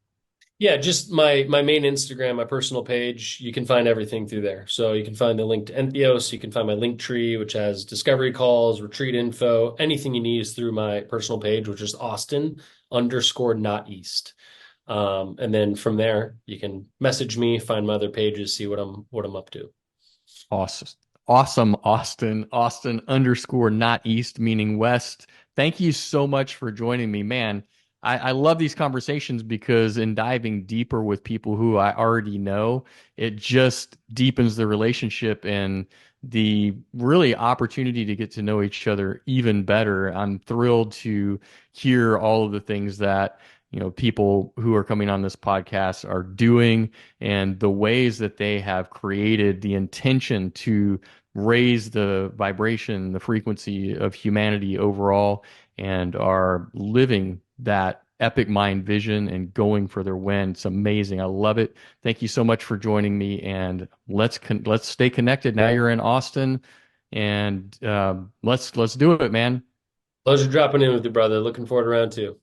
Yeah, just my main Instagram, my personal page. You can find everything through there. So you can find the link to Entheos. You can find my link tree, which has discovery calls, retreat info. Anything you need is through my personal page, which is Austin_not East. And then from there, you can message me, find my other pages, see what I'm up to. Awesome. Awesome, Austin. Austin_not East, meaning West. Thank you so much for joining me, man. I love these conversations because in diving deeper with people who I already know, it just deepens the relationship and the really opportunity to get to know each other even better. I'm thrilled to hear all of the things that, people who are coming on this podcast are doing and the ways that they have created the intention to raise the vibration, the frequency of humanity overall, and are living that epic mind vision and going for their win. It's amazing. I love it. Thank you so much for joining me, and let's stay connected. Now you're in Austin, and let's do it, man. Pleasure dropping in with you, brother. Looking forward to round two.